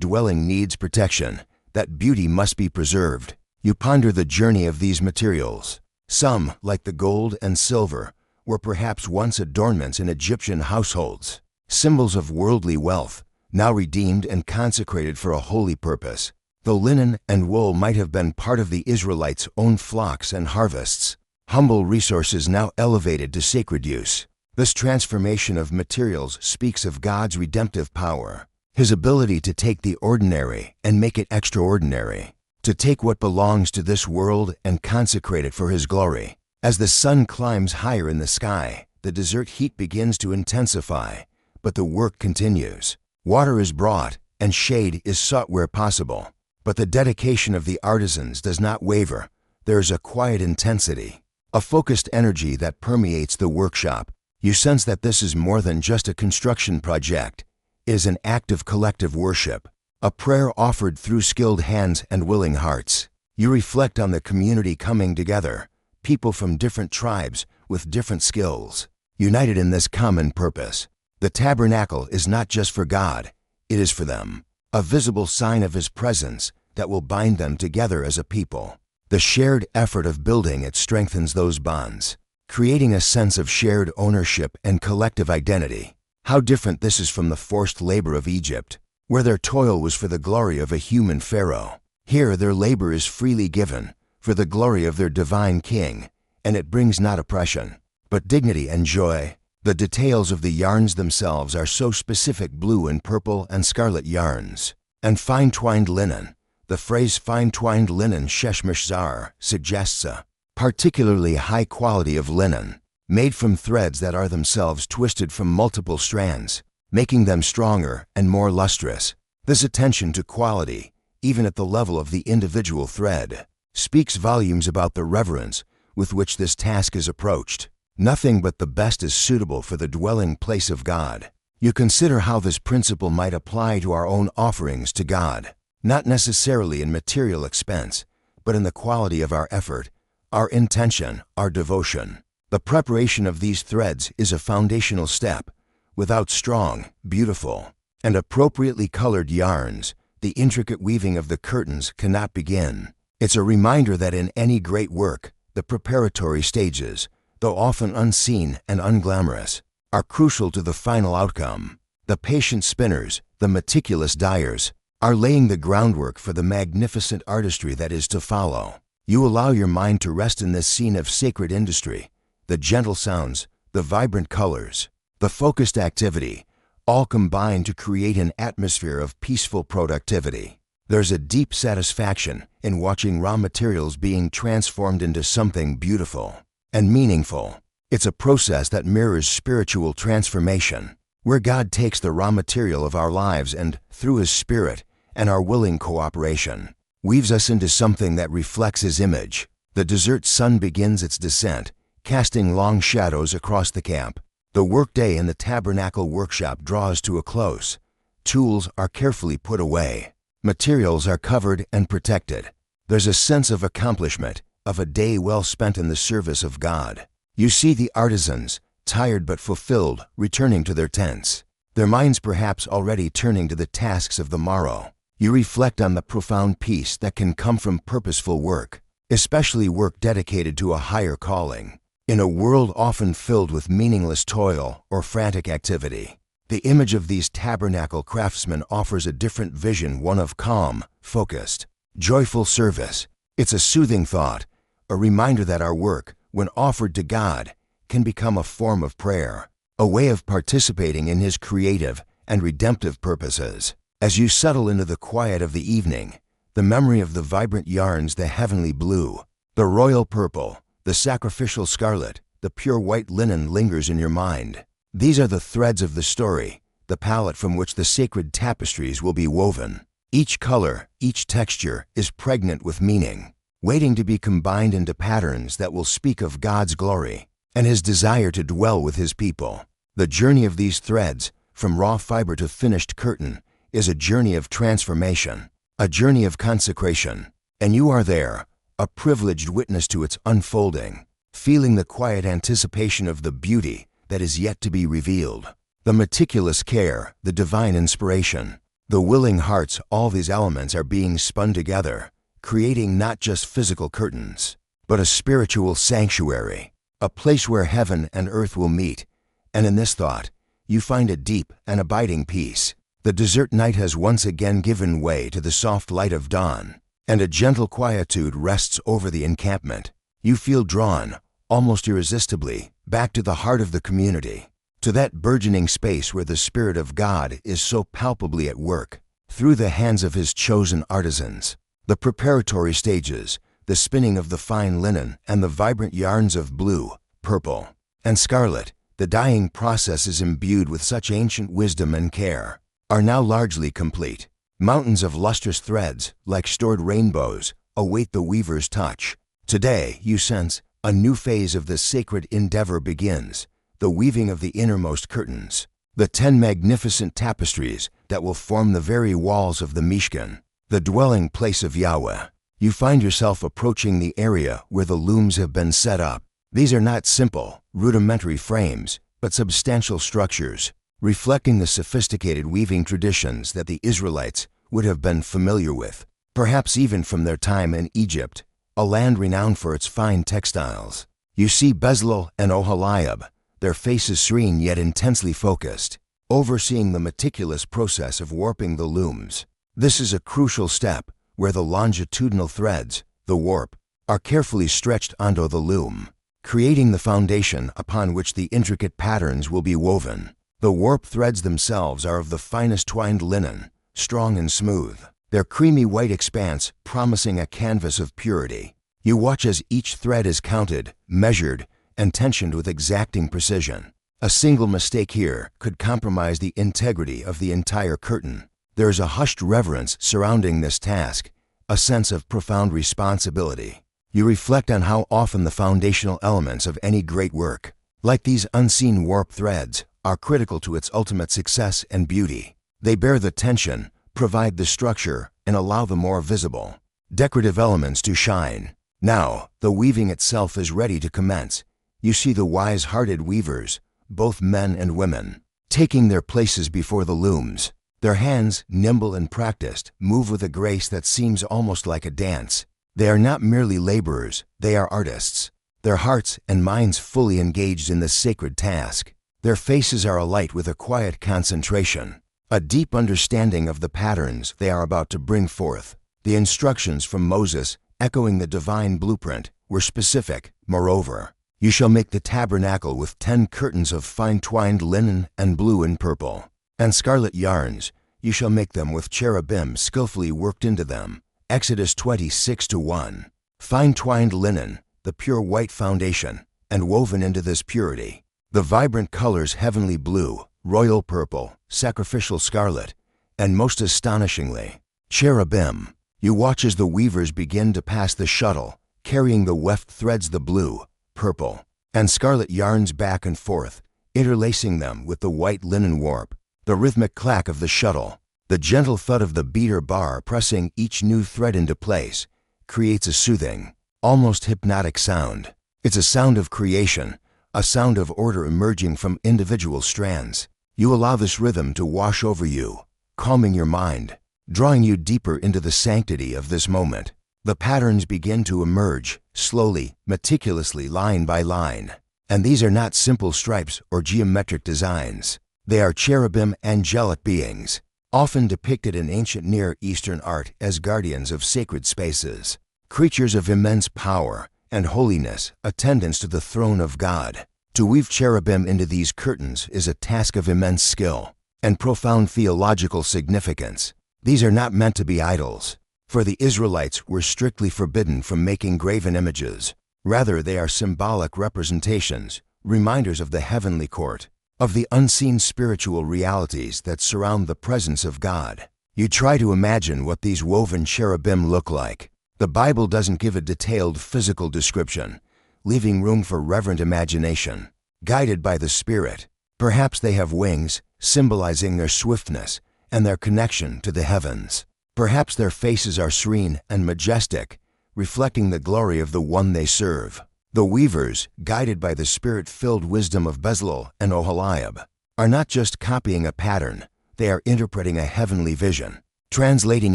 dwelling needs protection, that beauty must be preserved. You ponder the journey of these materials. Some, like the gold and silver, were perhaps once adornments in Egyptian households, symbols of worldly wealth, now redeemed and consecrated for a holy purpose. The linen and wool might have been part of the Israelites' own flocks and harvests, humble resources now elevated to sacred use. This transformation of materials speaks of God's redemptive power, His ability to take the ordinary and make it extraordinary, to take what belongs to this world and consecrate it for His glory. As the sun climbs higher in the sky, the desert heat begins to intensify, but the work continues. Water is brought, and shade is sought where possible. But the dedication of the artisans does not waver. There is a quiet intensity, a focused energy that permeates the workshop. You sense that this is more than just a construction project. It is an act of collective worship, a prayer offered through skilled hands and willing hearts. You reflect on the community coming together, people from different tribes with different skills, united in this common purpose. The tabernacle is not just for God, it is for them, a visible sign of His presence that will bind them together as a people. The shared effort of building it strengthens those bonds, creating a sense of shared ownership and collective identity. How different this is from the forced labor of Egypt, where their toil was for the glory of a human pharaoh. Here their labor is freely given, for the glory of their divine king, and it brings not oppression, but dignity and joy. The details of the yarns themselves are so specific: blue and purple and scarlet yarns, and fine-twined linen. The phrase fine-twined linen sheshmishzar suggests a particularly high quality of linen, made from threads that are themselves twisted from multiple strands, making them stronger and more lustrous. This attention to quality, even at the level of the individual thread, speaks volumes about the reverence with which this task is approached. Nothing but the best is suitable for the dwelling place of God. You consider how this principle might apply to our own offerings to God, not necessarily in material expense, but in the quality of our effort, our intention, our devotion. The preparation of these threads is a foundational step. Without strong, beautiful, and appropriately colored yarns, the intricate weaving of the curtains cannot begin. It's a reminder that in any great work, the preparatory stages, though often unseen and unglamorous, are crucial to the final outcome. The patient spinners, the meticulous dyers, are laying the groundwork for the magnificent artistry that is to follow. You allow your mind to rest in this scene of sacred industry, the gentle sounds, the vibrant colors, the focused activity, all combine to create an atmosphere of peaceful productivity. There's a deep satisfaction in watching raw materials being transformed into something beautiful and meaningful. It's a process that mirrors spiritual transformation, where God takes the raw material of our lives and, through His Spirit and our willing cooperation, weaves us into something that reflects His image. The desert sun begins its descent, casting long shadows across the camp. The workday in the tabernacle workshop draws to a close. Tools are carefully put away. Materials are covered and protected. There's a sense of accomplishment, of a day well spent in the service of God. You see the artisans, tired but fulfilled, returning to their tents, their minds perhaps already turning to the tasks of the morrow. You reflect on the profound peace that can come from purposeful work, especially work dedicated to a higher calling. In a world often filled with meaningless toil or frantic activity, the image of these tabernacle craftsmen offers a different vision, one of calm, focused, joyful service. It's a soothing thought, a reminder that our work, when offered to God, can become a form of prayer, a way of participating in His creative and redemptive purposes. As you settle into the quiet of the evening, the memory of the vibrant yarns, the heavenly blue, the royal purple, the sacrificial scarlet, the pure white linen lingers in your mind. These are the threads of the story, the palette from which the sacred tapestries will be woven. Each color, each texture is pregnant with meaning, waiting to be combined into patterns that will speak of God's glory and His desire to dwell with His people. The journey of these threads, from raw fiber to finished curtain, is a journey of transformation, a journey of consecration. And you are there, a privileged witness to its unfolding, feeling the quiet anticipation of the beauty that is yet to be revealed. The meticulous care, the divine inspiration, the willing hearts, all these elements are being spun together, creating not just physical curtains, but a spiritual sanctuary, a place where heaven and earth will meet. And in this thought, you find a deep and abiding peace. The desert night has once again given way to the soft light of dawn, and a gentle quietude rests over the encampment. You feel drawn, almost irresistibly, back to the heart of the community, to that burgeoning space where the Spirit of God is so palpably at work, through the hands of His chosen artisans. The preparatory stages, the spinning of the fine linen and the vibrant yarns of blue, purple, and scarlet, the dyeing processes imbued with such ancient wisdom and care, are now largely complete. Mountains of lustrous threads, like stored rainbows, await the weaver's touch. Today, you sense, a new phase of this sacred endeavor begins, the weaving of the innermost curtains, the 10 magnificent tapestries that will form the very walls of the Mishkan, the dwelling place of Yahweh. You find yourself approaching the area where the looms have been set up. These are not simple, rudimentary frames, but substantial structures, reflecting the sophisticated weaving traditions that the Israelites would have been familiar with, perhaps even from their time in Egypt, a land renowned for its fine textiles. You see Bezalel and Oholiab, their faces serene yet intensely focused, overseeing the meticulous process of warping the looms. This is a crucial step where the longitudinal threads, the warp, are carefully stretched onto the loom, creating the foundation upon which the intricate patterns will be woven. The warp threads themselves are of the finest twined linen, strong and smooth, their creamy white expanse promising a canvas of purity. You watch as each thread is counted, measured, and tensioned with exacting precision. A single mistake here could compromise the integrity of the entire curtain. There is a hushed reverence surrounding this task, a sense of profound responsibility. You reflect on how often the foundational elements of any great work, like these unseen warp threads, are critical to its ultimate success and beauty. They bear the tension, provide the structure, and allow the more visible, decorative elements to shine. Now, the weaving itself is ready to commence. You see the wise-hearted weavers, both men and women, taking their places before the looms. Their hands, nimble and practiced, move with a grace that seems almost like a dance. They are not merely laborers, they are artists, their hearts and minds fully engaged in this sacred task. Their faces are alight with a quiet concentration, a deep understanding of the patterns they are about to bring forth. The instructions from Moses, echoing the divine blueprint, were specific. Moreover, you shall make the tabernacle with 10 curtains of fine twined linen and blue and purple, and scarlet yarns. You shall make them with cherubim skillfully worked into them. Exodus 26:1. Fine twined linen, the pure white foundation, and woven into this purity, the vibrant colors heavenly blue, royal purple, sacrificial scarlet, and most astonishingly, cherubim. You watch as the weavers begin to pass the shuttle, carrying the weft threads, the blue, purple, and scarlet yarns back and forth, interlacing them with the white linen warp. The rhythmic clack of the shuttle, the gentle thud of the beater bar pressing each new thread into place, creates a soothing, almost hypnotic sound. It's a sound of creation, a sound of order emerging from individual strands. You allow this rhythm to wash over you, calming your mind, drawing you deeper into the sanctity of this moment. The patterns begin to emerge, slowly, meticulously, line by line. And these are not simple stripes or geometric designs. They are cherubim, angelic beings, often depicted in ancient Near Eastern art as guardians of sacred spaces, creatures of immense power and holiness, attendants to the throne of God. To weave cherubim into these curtains is a task of immense skill and profound theological significance. These are not meant to be idols, for the Israelites were strictly forbidden from making graven images. Rather, they are symbolic representations, reminders of the heavenly court, of the unseen spiritual realities that surround the presence of God. You try to imagine what these woven cherubim look like. The Bible doesn't give a detailed physical description, leaving room for reverent imagination. Guided by the Spirit, Perhaps they have wings, symbolizing their swiftness and their connection to the heavens. Perhaps their faces are serene and majestic, reflecting the glory of the one they serve. The weavers, guided by the spirit-filled wisdom of Bezalel and Oholiab, are not just copying a pattern, they are interpreting a heavenly vision, translating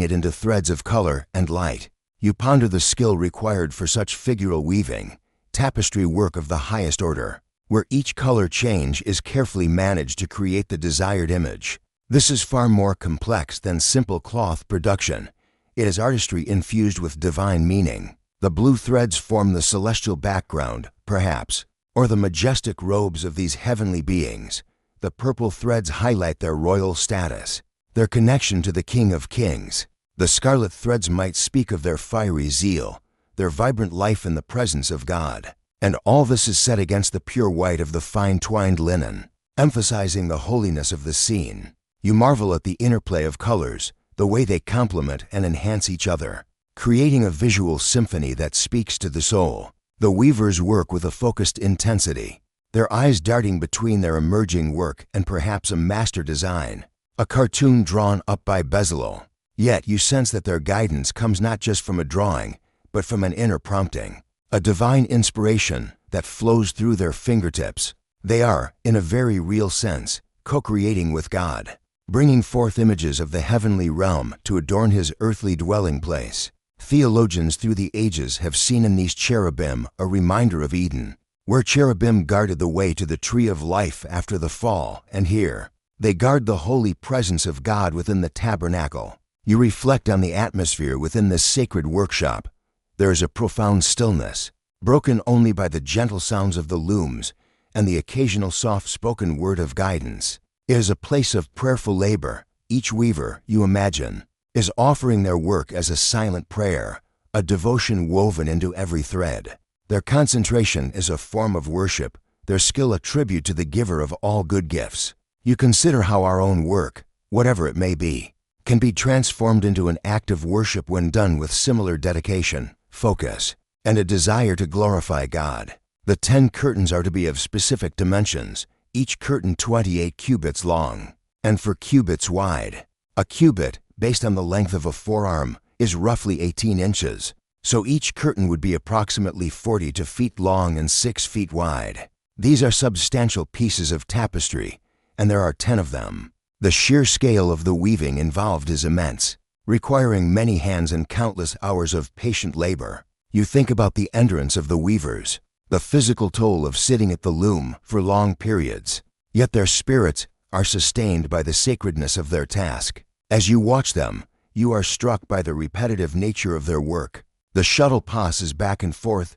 it into threads of color and light. You ponder the skill required for such figural weaving, tapestry work of the highest order, where each color change is carefully managed to create the desired image. This is far more complex than simple cloth production. It is artistry infused with divine meaning. The blue threads form the celestial background, perhaps, or the majestic robes of these heavenly beings. The purple threads highlight their royal status, their connection to the King of Kings. The scarlet threads might speak of their fiery zeal, their vibrant life in the presence of God. And all this is set against the pure white of the fine twined linen, emphasizing the holiness of the scene. You marvel at the interplay of colors, the way they complement and enhance each other, creating a visual symphony that speaks to the soul. The weavers work with a focused intensity, their eyes darting between their emerging work and perhaps a master design, a cartoon drawn up by Bezalel. Yet you sense that their guidance comes not just from a drawing, but from an inner prompting, a divine inspiration that flows through their fingertips. They are, in a very real sense, co-creating with God, bringing forth images of the heavenly realm to adorn his earthly dwelling place. Theologians through the ages have seen in these cherubim a reminder of Eden, where cherubim guarded the way to the tree of life after the fall, and here, they guard the holy presence of God within the tabernacle. You reflect on the atmosphere within this sacred workshop. There is a profound stillness, broken only by the gentle sounds of the looms and the occasional soft-spoken word of guidance. It is a place of prayerful labor. Each weaver, you imagine, is offering their work as a silent prayer, a devotion woven into every thread. Their concentration is a form of worship, their skill a tribute to the giver of all good gifts. You consider how our own work, whatever it may be, can be transformed into an act of worship when done with similar dedication, focus, and a desire to glorify God. The 10 curtains are to be of specific dimensions, each curtain 28 cubits long, and 4 cubits wide. A cubit, based on the length of a forearm, is roughly 18 inches, so each curtain would be approximately 42 feet long and 6 feet wide. These are substantial pieces of tapestry, and there are 10 of them. The sheer scale of the weaving involved is immense, requiring many hands and countless hours of patient labor. You think about the endurance of the weavers, the physical toll of sitting at the loom for long periods, yet their spirits are sustained by the sacredness of their task. As you watch them, you are struck by the repetitive nature of their work. The shuttle passes back and forth,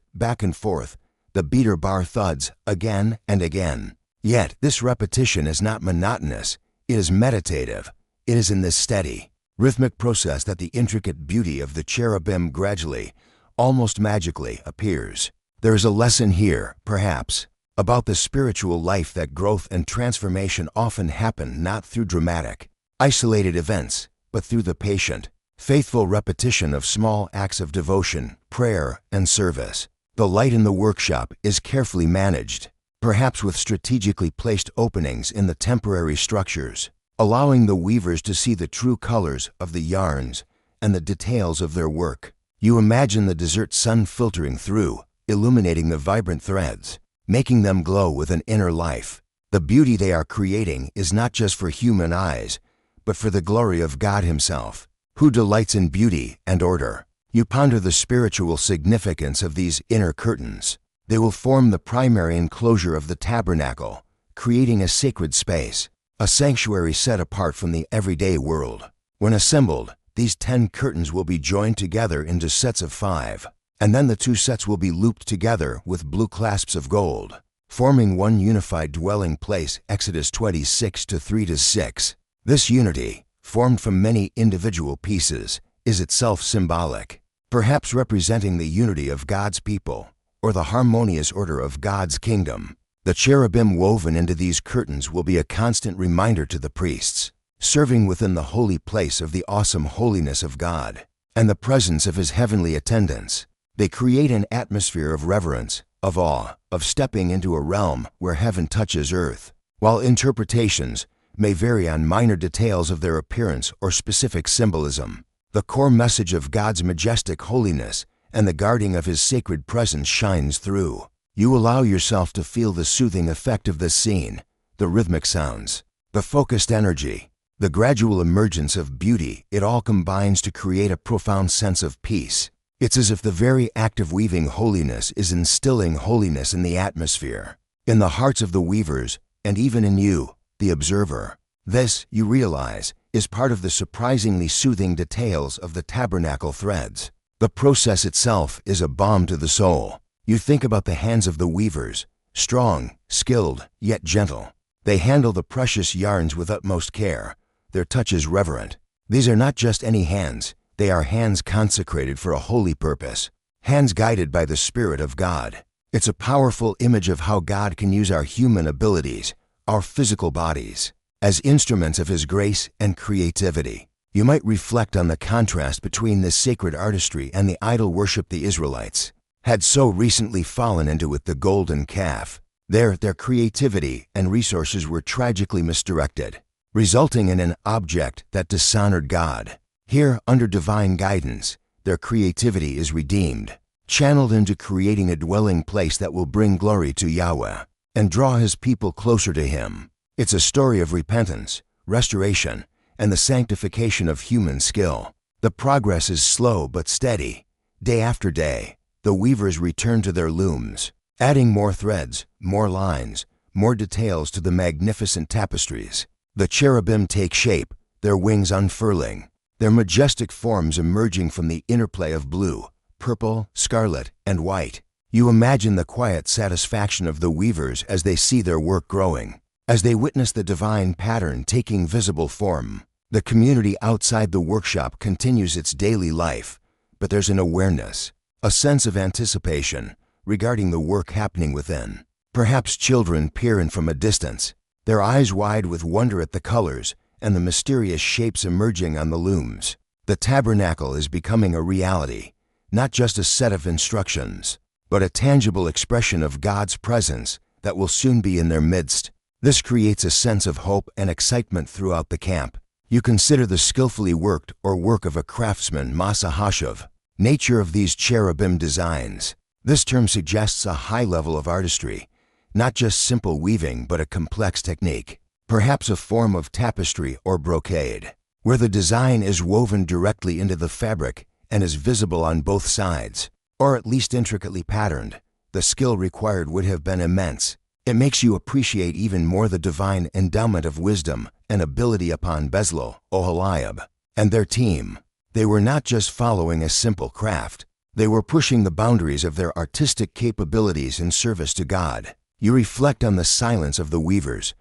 the beater bar thuds again and again. Yet this repetition is not monotonous, it is meditative. It is in this steady, rhythmic process that the intricate beauty of the cherubim gradually, almost magically, appears. There is a lesson here, perhaps, about the spiritual life that growth and transformation often happen not through dramatic, isolated events, but through the patient, faithful repetition of small acts of devotion, prayer, and service. The light in the workshop is carefully managed, perhaps with strategically placed openings in the temporary structures, allowing the weavers to see the true colors of the yarns and the details of their work. You imagine the desert sun filtering through, illuminating the vibrant threads, making them glow with an inner life. The beauty they are creating is not just for human eyes, but for the glory of God himself, who delights in beauty and order. You ponder the spiritual significance of these inner curtains. They will form the primary enclosure of the tabernacle, creating a sacred space, a sanctuary set apart from the everyday world. When assembled, these 10 curtains will be joined together into sets of 5, and then the 2 sets will be looped together with blue clasps of gold, forming one unified dwelling place. Exodus 26:3-6. This unity, formed from many individual pieces, is itself symbolic, perhaps representing the unity of God's people, or the harmonious order of God's kingdom. The cherubim woven into these curtains will be a constant reminder to the priests, serving within the holy place of the awesome holiness of God and the presence of his heavenly attendants. They create an atmosphere of reverence, of awe, of stepping into a realm where heaven touches earth. while interpretations may vary on minor details of their appearance or specific symbolism. The core message of God's majestic holiness and the guarding of His sacred presence shines through. You allow yourself to feel the soothing effect of this scene, the rhythmic sounds, the focused energy, the gradual emergence of beauty. It all combines to create a profound sense of peace. It's as if the very act of weaving holiness is instilling holiness in the atmosphere, in the hearts of the weavers, and even in you, the observer. This, you realize, is part of the surprisingly soothing details of the tabernacle threads. The process itself is a balm to the soul. You think about the hands of the weavers, strong, skilled, yet gentle. They handle the precious yarns with utmost care. Their touch is reverent. These are not just any hands. They are hands consecrated for a holy purpose, hands guided by the Spirit of God. It's a powerful image of how God can use our human abilities, our physical bodies, as instruments of His grace and creativity. You might reflect on the contrast between this sacred artistry and the idol worship the Israelites had so recently fallen into with the golden calf. Their creativity and resources were tragically misdirected, resulting in an object that dishonored God. Here, under divine guidance, their creativity is redeemed, channeled into creating a dwelling place that will bring glory to Yahweh and draw His people closer to Him. It's a story of repentance, restoration, and the sanctification of human skill. The progress is slow but steady. Day after day, the weavers return to their looms, adding more threads, more lines, more details to the magnificent tapestries. The cherubim take shape, their wings unfurling, their majestic forms emerging from the interplay of blue, purple, scarlet, and white. You imagine the quiet satisfaction of the weavers as they see their work growing, as they witness the divine pattern taking visible form. The community outside the workshop continues its daily life, but there's an awareness, a sense of anticipation regarding the work happening within. Perhaps children peer in from a distance, their eyes wide with wonder at the colors and the mysterious shapes emerging on the looms. The tabernacle is becoming a reality, not just a set of instructions, but a tangible expression of God's presence that will soon be in their midst. This creates a sense of hope and excitement throughout the camp. You consider the skillfully worked or work of a craftsman, Masahashav, nature of these cherubim designs. This term suggests a high level of artistry, not just simple weaving but a complex technique, perhaps a form of tapestry or brocade, where the design is woven directly into the fabric and is visible on both sides, or at least intricately patterned. The skill required would have been immense. It makes you appreciate even more the divine endowment of wisdom and ability upon Bezalel, Oholiab, and their team. They were not just following a simple craft. They were pushing the boundaries of their artistic capabilities in service to God. You reflect on the silence of the weavers.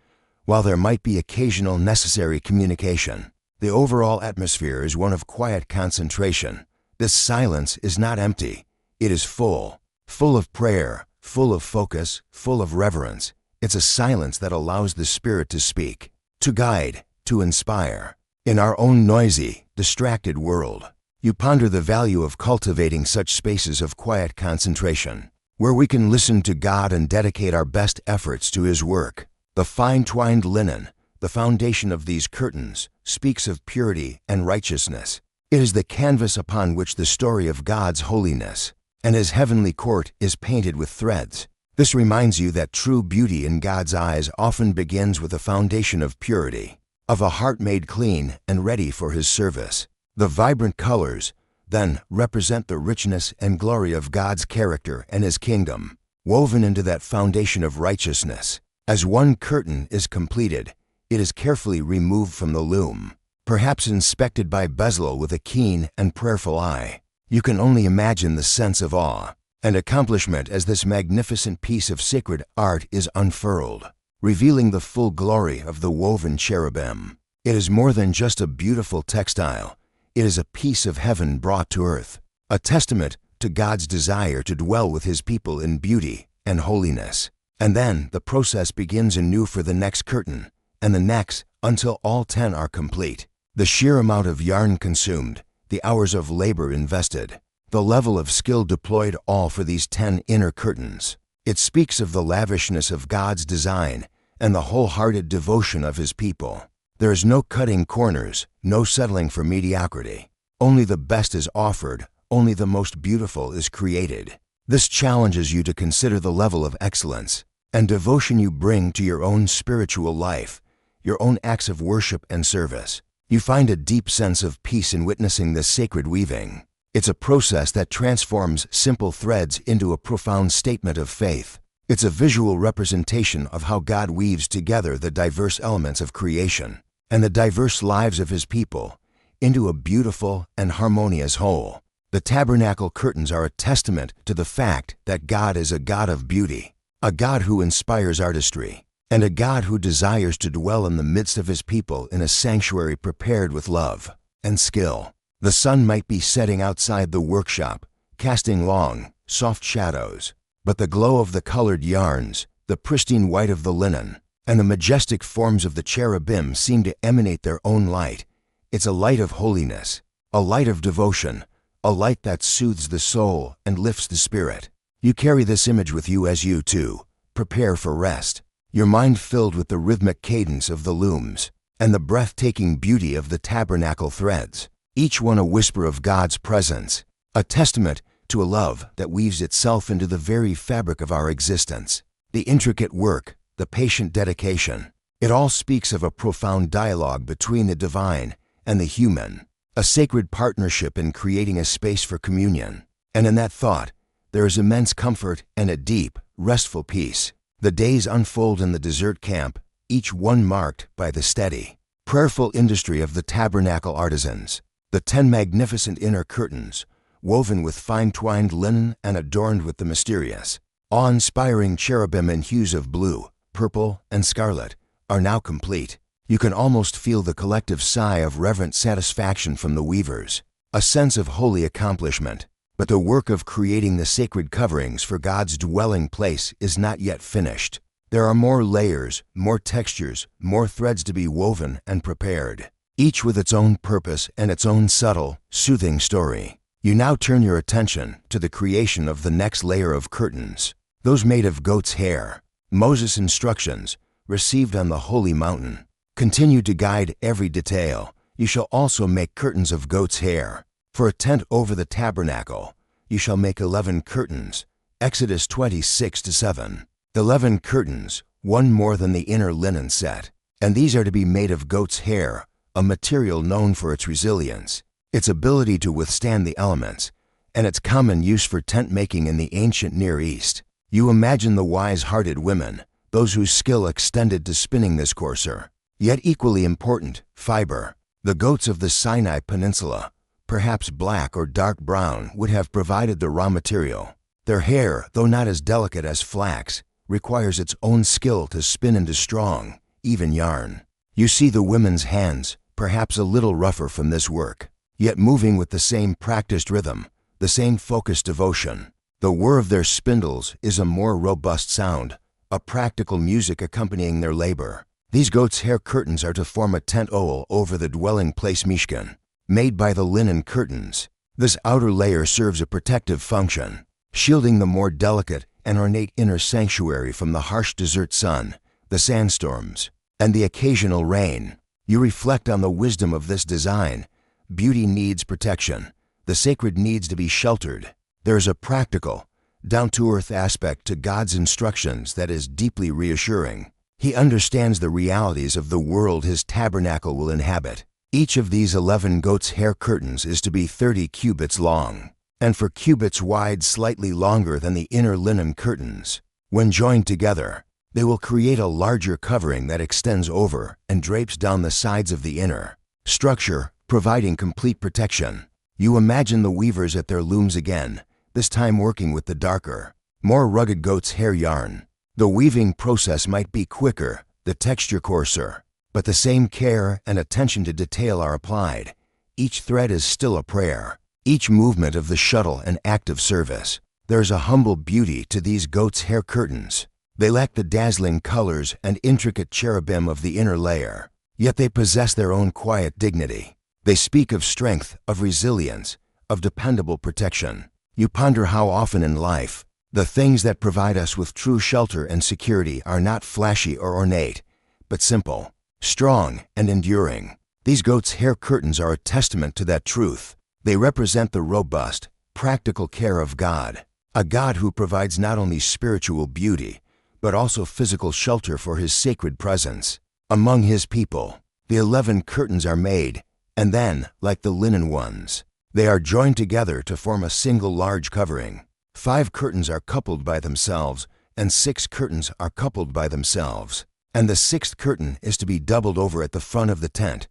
While there might be occasional necessary communication, the overall atmosphere is one of quiet concentration. This silence is not empty. It is full of prayer, full of focus, full of reverence. It's a silence that allows the Spirit to speak, to guide, to inspire. In our own noisy, distracted world, you ponder the value of cultivating such spaces of quiet concentration, where we can listen to God and dedicate our best efforts to His work. The fine-twined linen, the foundation of these curtains, speaks of purity and righteousness. It is the canvas upon which the story of God's holiness and His heavenly court is painted with threads. This reminds you that true beauty in God's eyes often begins with a foundation of purity, of a heart made clean and ready for His service. The vibrant colors, then, represent the richness and glory of God's character and His kingdom, woven into that foundation of righteousness. As one curtain is completed, it is carefully removed from the loom, perhaps inspected by Bezalel with a keen and prayerful eye. You can only imagine the sense of awe and accomplishment as this magnificent piece of sacred art is unfurled, revealing the full glory of the woven cherubim. It is more than just a beautiful textile. It is a piece of heaven brought to earth, a testament to God's desire to dwell with His people in beauty and holiness. And then the process begins anew for the next curtain, and the next, until all 10 are complete. The sheer amount of yarn consumed, the hours of labor invested, the level of skill deployed, all for these 10 inner curtains. It speaks of the lavishness of God's design and the wholehearted devotion of his people. There is no cutting corners, no settling for mediocrity. Only the best is offered, only the most beautiful is created. This challenges you to consider the level of excellence and devotion you bring to your own spiritual life, your own acts of worship and service. You find a deep sense of peace in witnessing this sacred weaving. It's a process that transforms simple threads into a profound statement of faith. It's a visual representation of how God weaves together the diverse elements of creation and the diverse lives of his people into a beautiful and harmonious whole. The tabernacle curtains are a testament to the fact that God is a God of beauty, a God who inspires artistry, and a God who desires to dwell in the midst of his people in a sanctuary prepared with love and skill. The sun might be setting outside the workshop, casting long, soft shadows, but the glow of the colored yarns, the pristine white of the linen, and the majestic forms of the cherubim seem to emanate their own light. It's a light of holiness, a light of devotion, a light that soothes the soul and lifts the spirit. You carry this image with you as you, too, prepare for rest, your mind filled with the rhythmic cadence of the looms and the breathtaking beauty of the tabernacle threads, each one a whisper of God's presence, a testament to a love that weaves itself into the very fabric of our existence. The intricate work, the patient dedication, it all speaks of a profound dialogue between the divine and the human, a sacred partnership in creating a space for communion. And in that thought, there is immense comfort and a deep, restful peace. The days unfold in the desert camp, each one marked by the steady, prayerful industry of the tabernacle artisans. The 10 magnificent inner curtains, woven with fine-twined linen and adorned with the mysterious, awe-inspiring cherubim in hues of blue, purple, and scarlet, are now complete. You can almost feel the collective sigh of reverent satisfaction from the weavers, a sense of holy accomplishment. But the work of creating the sacred coverings for God's dwelling place is not yet finished. There are more layers, more textures, more threads to be woven and prepared, each with its own purpose and its own subtle, soothing story. You now turn your attention to the creation of the next layer of curtains, those made of goat's hair. Moses' instructions, received on the holy mountain, continue to guide every detail. You shall also make curtains of goat's hair. For a tent over the tabernacle, you shall make 11 curtains. Exodus 26:7. 11 curtains, one more than the inner linen set. And these are to be made of goat's hair, a material known for its resilience, its ability to withstand the elements, and its common use for tent making in the ancient Near East. You imagine the wise-hearted women, those whose skill extended to spinning this coarser, yet equally important, fiber. The goats of the Sinai Peninsula, perhaps black or dark brown, would have provided the raw material. Their hair, though not as delicate as flax, requires its own skill to spin into strong, even yarn. You see the women's hands, perhaps a little rougher from this work, yet moving with the same practiced rhythm, the same focused devotion. The whir of their spindles is a more robust sound, a practical music accompanying their labor. These goat's hair curtains are to form a tent owl over the dwelling place mishkan, made by the linen curtains. This outer layer serves a protective function, shielding the more delicate and ornate inner sanctuary from the harsh desert sun, the sandstorms, and the occasional rain. You reflect on the wisdom of this design. Beauty needs protection. The sacred needs to be sheltered. There is a practical, down-to-earth aspect to God's instructions that is deeply reassuring. He understands the realities of the world his tabernacle will inhabit. Each of these 11 goat's hair curtains is to be 30 cubits long, and 4 cubits wide, slightly longer than the inner linen curtains. When joined together, they will create a larger covering that extends over and drapes down the sides of the inner structure, providing complete protection. You imagine the weavers at their looms again, this time working with the darker, more rugged goat's hair yarn. The weaving process might be quicker, the texture coarser, but the same care and attention to detail are applied. Each thread is still a prayer, each movement of the shuttle an act of service. There's a humble beauty to these goat's hair curtains. They lack the dazzling colors and intricate cherubim of the inner layer, yet they possess their own quiet dignity. They speak of strength, of resilience, of dependable protection. You ponder how often in life The things that provide us with true shelter and security are not flashy or ornate, but simple, strong, and enduring. These goat's hair curtains are a testament to that truth. They represent the robust, practical care of God, a God who provides not only spiritual beauty, but also physical shelter for His sacred presence. Among His people, the 11 curtains are made, and then, like the linen ones, they are joined together to form a single large covering. 5 curtains are coupled by themselves, and 6 curtains are coupled by themselves. And the 6th curtain is to be doubled over at the front of the tent.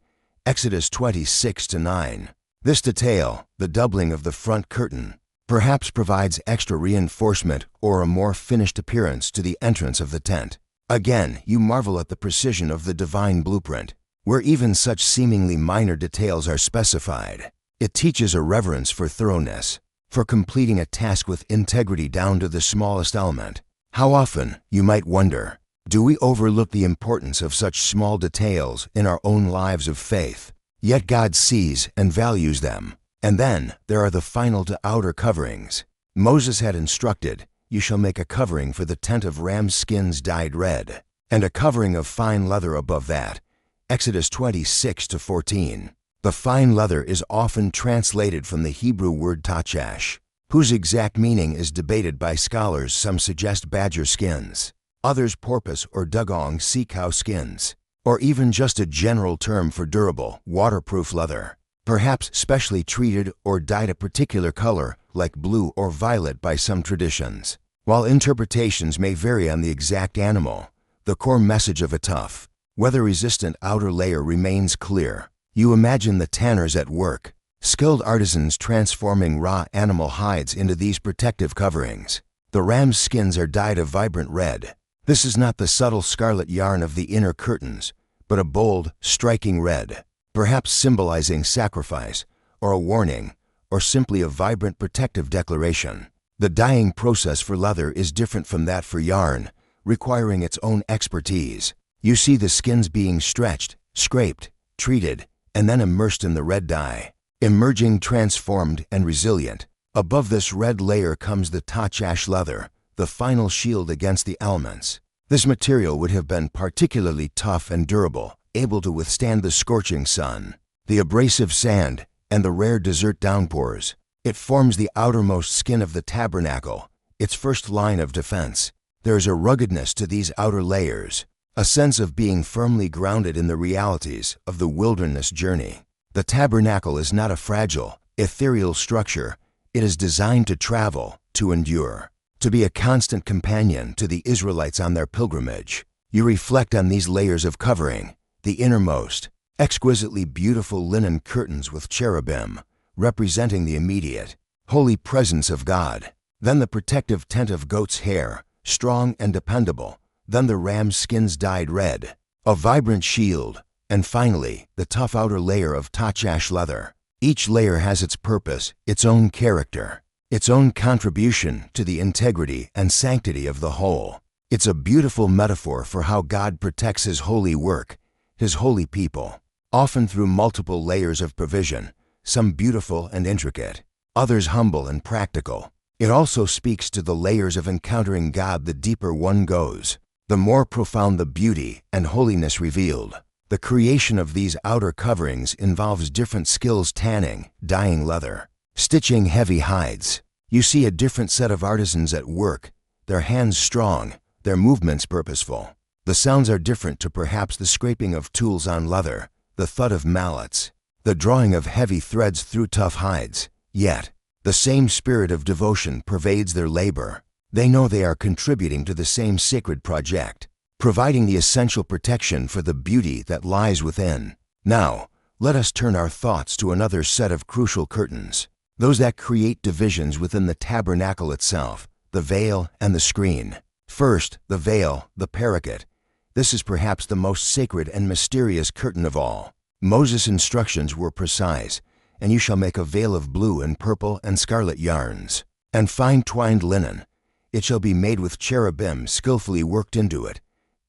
Exodus 26:9. This detail, the doubling of the front curtain, perhaps provides extra reinforcement or a more finished appearance to the entrance of the tent. Again, you marvel at the precision of the divine blueprint, where even such seemingly minor details are specified. It teaches a reverence for thoroughness, for completing a task with integrity down to the smallest element. How often, you might wonder, do we overlook the importance of such small details in our own lives of faith? Yet God sees and values them. And then there are the final to outer coverings. Moses had instructed, "You shall make a covering for the tent of ram's skins dyed red, and a covering of fine leather above that." Exodus 26:14. The fine leather is often translated from the Hebrew word tahash, whose exact meaning is debated by scholars. Some suggest badger skins, others porpoise or dugong sea cow skins, or even just a general term for durable, waterproof leather, perhaps specially treated or dyed a particular color, like blue or violet by some traditions. While interpretations may vary on the exact animal, the core message of a tough, weather-resistant outer layer remains clear. You imagine the tanners at work, skilled artisans transforming raw animal hides into these protective coverings. The ram's skins are dyed a vibrant red. This is not the subtle scarlet yarn of the inner curtains, but a bold, striking red, perhaps symbolizing sacrifice, or a warning, or simply a vibrant protective declaration. The dyeing process for leather is different from that for yarn, requiring its own expertise. You see the skins being stretched, scraped, treated, and then immersed in the red dye, emerging transformed and resilient. Above this red layer comes the tahash leather, the final shield against the elements. This material would have been particularly tough and durable, able to withstand the scorching sun, the abrasive sand, and the rare desert downpours. It forms the outermost skin of the tabernacle, its first line of defense. There is a ruggedness to these outer layers, a sense of being firmly grounded in the realities of the wilderness journey. The tabernacle is not a fragile, ethereal structure. It is designed to travel, to endure, to be a constant companion to the Israelites on their pilgrimage. You reflect on these layers of covering, the innermost, exquisitely beautiful linen curtains with cherubim, representing the immediate, holy presence of God. Then the protective tent of goat's hair, strong and dependable. Then the ram's skins dyed red, a vibrant shield, and finally, the tough outer layer of tahash leather. Each layer has its purpose, its own character, its own contribution to the integrity and sanctity of the whole. It's a beautiful metaphor for how God protects His holy work, His holy people, often through multiple layers of provision, some beautiful and intricate, others humble and practical. It also speaks to the layers of encountering God. The deeper one goes, the more profound the beauty and holiness revealed. The creation of these outer coverings involves different skills: tanning, dyeing leather, stitching heavy hides. You see a different set of artisans at work, their hands strong, their movements purposeful. The sounds are different to perhaps the scraping of tools on leather, the thud of mallets, the drawing of heavy threads through tough hides. Yet, the same spirit of devotion pervades their labor. They know they are contributing to the same sacred project, providing the essential protection for the beauty that lies within. Now, let us turn our thoughts to another set of crucial curtains, those that create divisions within the tabernacle itself, the veil and the screen. First, the veil, the parachet. This is perhaps the most sacred and mysterious curtain of all. Moses' instructions were precise, "And you shall make a veil of blue and purple and scarlet yarns, and fine twined linen. It shall be made with cherubim skillfully worked into it."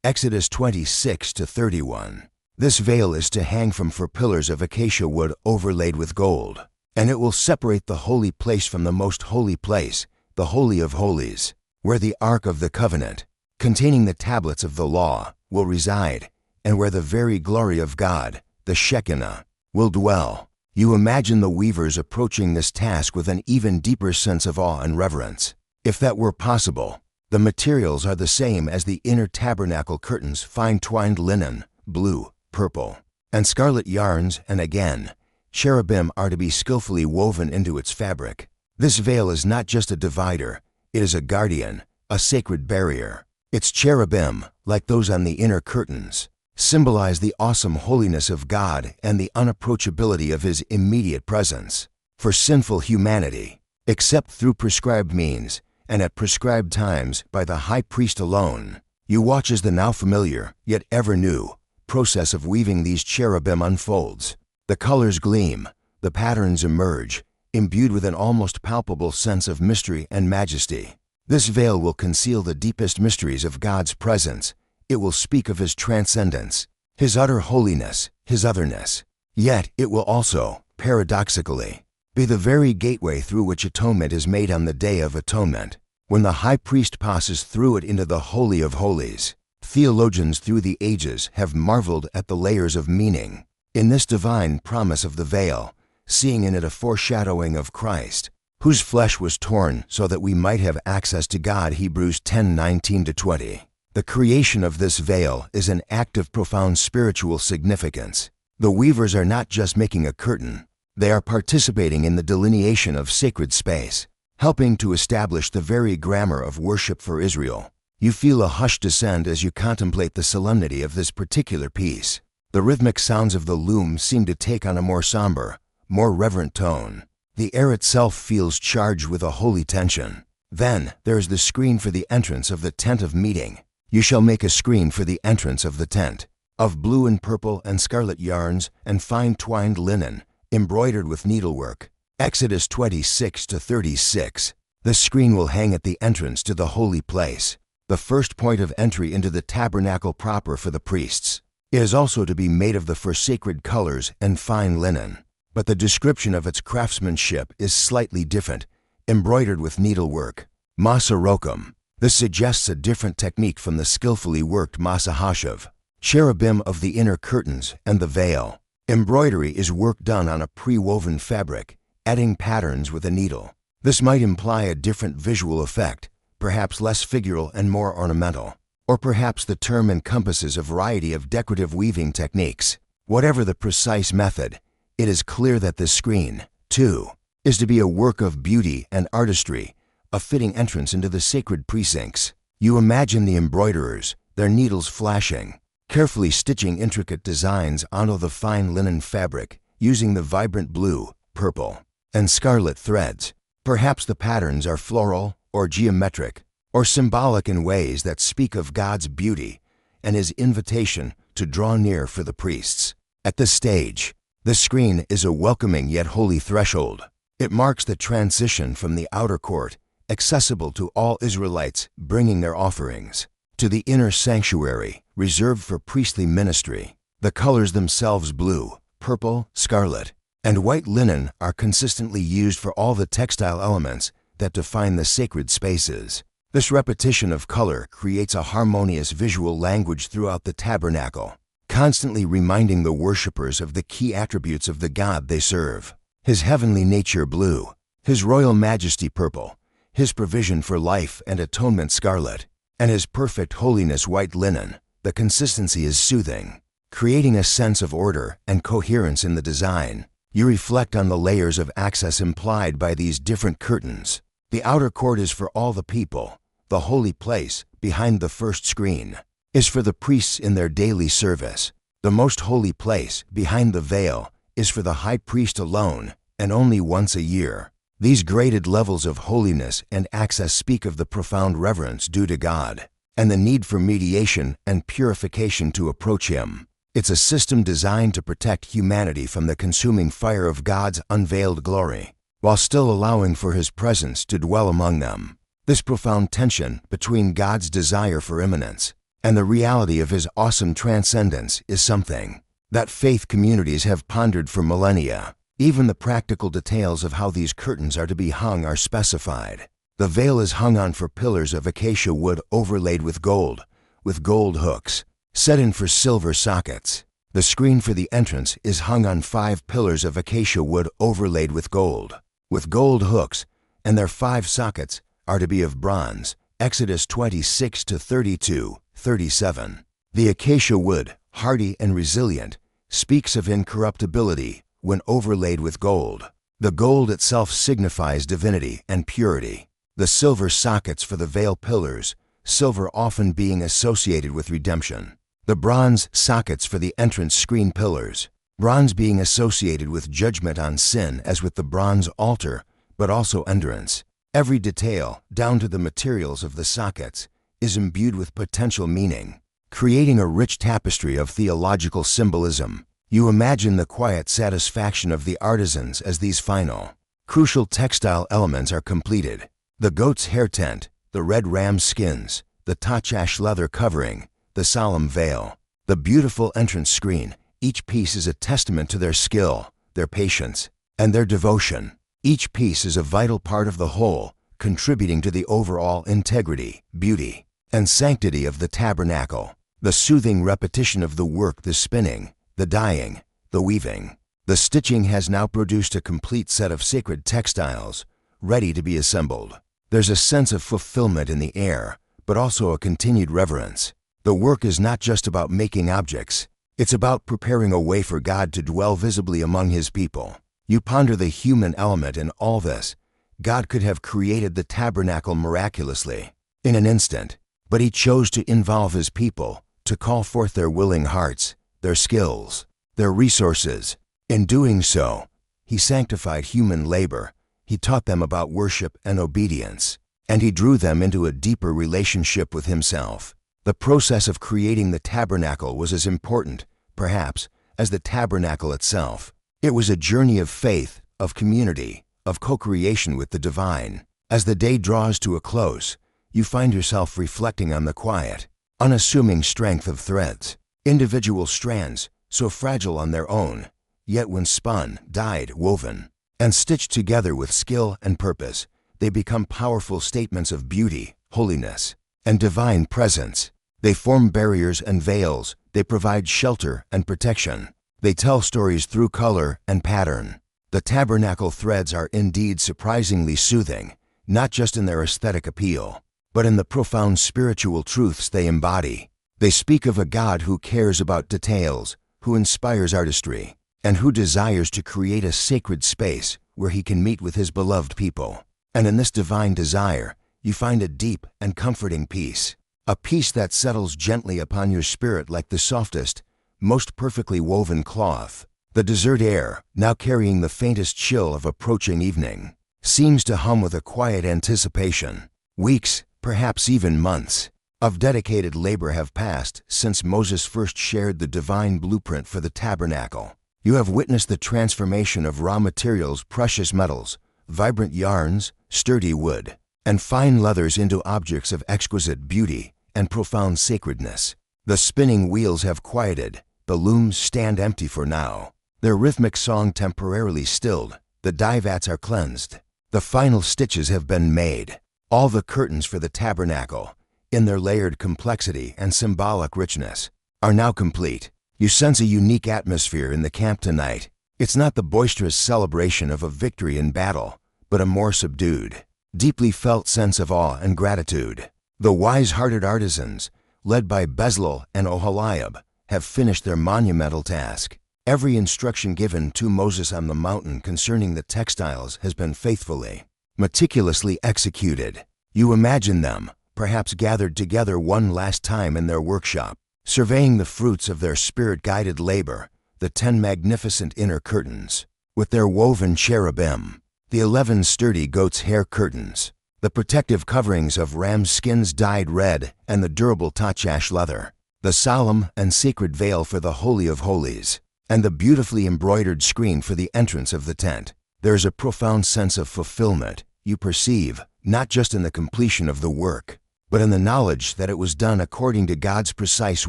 Exodus 26:31. This veil is to hang from 4 pillars of acacia wood overlaid with gold, and it will separate the holy place from the most holy place, the Holy of Holies. where the Ark of the Covenant, containing the tablets of the law, will reside, and where the very glory of God, the Shekinah, will dwell. You imagine the weavers approaching this task with an even deeper sense of awe and reverence. If that were possible, the materials are the same as the inner tabernacle curtains: fine twined linen, blue, purple, and scarlet yarns, and again, cherubim are to be skillfully woven into its fabric. This veil is not just a divider, it is a guardian, a sacred barrier. Its cherubim, like those on the inner curtains, symbolize the awesome holiness of God and the unapproachability of His immediate presence. For sinful humanity, except through prescribed means and at prescribed times by the high priest alone, you watch as the now familiar, yet ever new, process of weaving these cherubim unfolds. The colors gleam, the patterns emerge, imbued with an almost palpable sense of mystery and majesty. This veil will conceal the deepest mysteries of God's presence. It will speak of His transcendence, His utter holiness, His otherness. Yet it will also, paradoxically, be the very gateway through which atonement is made on the Day of Atonement, when the high priest passes through it into the Holy of Holies. Theologians through the ages have marveled at the layers of meaning in this divine promise of the veil, seeing in it a foreshadowing of Christ, whose flesh was torn so that we might have access to God. Hebrews 10:19-20. The creation of this veil is an act of profound spiritual significance. The weavers are not just making a curtain, they are participating in the delineation of sacred space, helping to establish the very grammar of worship for Israel. You feel a hush descend as you contemplate the solemnity of this particular piece. The rhythmic sounds of the loom seem to take on a more somber, more reverent tone. The air itself feels charged with a holy tension. Then there is the screen for the entrance of the tent of meeting. You shall make a screen for the entrance of the tent, of blue and purple and scarlet yarns and fine twined linen, embroidered with needlework. Exodus 26:36. The screen will hang at the entrance to the holy place, the first point of entry into the tabernacle proper for the priests. It is also to be made of the sacred colors and fine linen, but the description of its craftsmanship is slightly different, embroidered with needlework. Masarokum. This suggests a different technique from the skillfully worked masahashav, cherubim of the inner curtains and the veil. Embroidery is work done on a pre-woven fabric, adding patterns with a needle. This might imply a different visual effect, perhaps less figural and more ornamental. Or perhaps the term encompasses a variety of decorative weaving techniques. Whatever the precise method, it is clear that this screen, too, is to be a work of beauty and artistry, a fitting entrance into the sacred precincts. You imagine the embroiderers, their needles flashing, carefully stitching intricate designs onto the fine linen fabric, using the vibrant blue, purple, and scarlet threads. Perhaps the patterns are floral or geometric, or symbolic in ways that speak of God's beauty and His invitation to draw near for the priests. At this stage, the screen is a welcoming yet holy threshold. It marks the transition from the outer court, accessible to all Israelites bringing their offerings, to the inner sanctuary, reserved for priestly ministry. The colors themselves, blue, purple, scarlet, and white linen, are consistently used for all the textile elements that define the sacred spaces. This repetition of color creates a harmonious visual language throughout the tabernacle, constantly reminding the worshippers of the key attributes of the God they serve. His heavenly nature, blue; His royal majesty, purple; His provision for life and atonement, scarlet; and His perfect holiness, white linen. The consistency is soothing, creating a sense of order and coherence in the design. You reflect on the layers of access implied by these different curtains. The outer court is for all the people. The holy place, behind the first screen, is for the priests in their daily service. The most holy place, behind the veil, is for the high priest alone, and only once a year. These graded levels of holiness and access speak of the profound reverence due to God, and the need for mediation and purification to approach Him. It's a system designed to protect humanity from the consuming fire of God's unveiled glory, while still allowing for His presence to dwell among them. This profound tension between God's desire for immanence and the reality of His awesome transcendence is something that faith communities have pondered for millennia. Even the practical details of how these curtains are to be hung are specified. The veil is hung on 4 pillars of acacia wood overlaid with gold hooks, set in 4 silver sockets. The screen for the entrance is hung on 5 pillars of acacia wood overlaid with gold hooks, and their 5 sockets are to be of bronze. Exodus 26-32-37. The acacia wood, hardy and resilient, speaks of incorruptibility when overlaid with gold. The gold itself signifies divinity and purity. The silver sockets for the veil pillars, silver often being associated with redemption. The bronze sockets for the entrance screen pillars, bronze being associated with judgment on sin as with the bronze altar, but also endurance. Every detail, down to the materials of the sockets, is imbued with potential meaning, creating a rich tapestry of theological symbolism. You imagine the quiet satisfaction of the artisans as these final, crucial textile elements are completed. The goat's hair tent, the red ram skins, the Tahash leather covering, the solemn veil, the beautiful entrance screen, each piece is a testament to their skill, their patience, and their devotion. Each piece is a vital part of the whole, contributing to the overall integrity, beauty, and sanctity of the tabernacle. The soothing repetition of the work, the spinning, the dyeing, the weaving, the stitching has now produced a complete set of sacred textiles, ready to be assembled. There's a sense of fulfillment in the air, but also a continued reverence. The work is not just about making objects, it's about preparing a way for God to dwell visibly among His people. You ponder the human element in all this. God could have created the tabernacle miraculously, in an instant, but He chose to involve His people, to call forth their willing hearts, their skills, their resources. In doing so, He sanctified human labor, He taught them about worship and obedience, and He drew them into a deeper relationship with Himself. The process of creating the tabernacle was as important, perhaps, as the tabernacle itself. It was a journey of faith, of community, of co-creation with the divine. As the day draws to a close, you find yourself reflecting on the quiet, unassuming strength of threads, individual strands, so fragile on their own, yet when spun, dyed, woven, and stitched together with skill and purpose, they become powerful statements of beauty, holiness, and divine presence. They form barriers and veils, they provide shelter and protection. They tell stories through color and pattern. The tabernacle threads are indeed surprisingly soothing, not just in their aesthetic appeal, but in the profound spiritual truths they embody. They speak of a God who cares about details, who inspires artistry, and who desires to create a sacred space where He can meet with His beloved people. And in this divine desire, you find a deep and comforting peace, a peace that settles gently upon your spirit like the softest, most perfectly woven cloth. The desert air, now carrying the faintest chill of approaching evening, seems to hum with a quiet anticipation. Weeks, perhaps even months, of dedicated labor have passed since Moses first shared the divine blueprint for the tabernacle. You have witnessed the transformation of raw materials, precious metals, vibrant yarns, sturdy wood, and fine leathers into objects of exquisite beauty and profound sacredness. The spinning wheels have quieted, the looms stand empty for now, their rhythmic song temporarily stilled, the dye vats are cleansed, the final stitches have been made. All the curtains for the tabernacle, in their layered complexity and symbolic richness, are now complete. You sense a unique atmosphere in the camp tonight. It's not the boisterous celebration of a victory in battle, but a more subdued, deeply felt sense of awe and gratitude. The wise-hearted artisans, led by Bezalel and Oholiab, have finished their monumental task. Every instruction given to Moses on the mountain concerning the textiles has been faithfully, meticulously executed. You imagine them, perhaps gathered together one last time in their workshop, surveying the fruits of their spirit-guided labor, the 10 magnificent inner curtains, with their woven cherubim, the 11 sturdy goat's hair curtains, the protective coverings of ram skins dyed red, and the durable Tahash leather, the solemn and sacred veil for the Holy of Holies, and the beautifully embroidered screen for the entrance of the tent. There is a profound sense of fulfillment, you perceive, not just in the completion of the work, but in the knowledge that it was done according to God's precise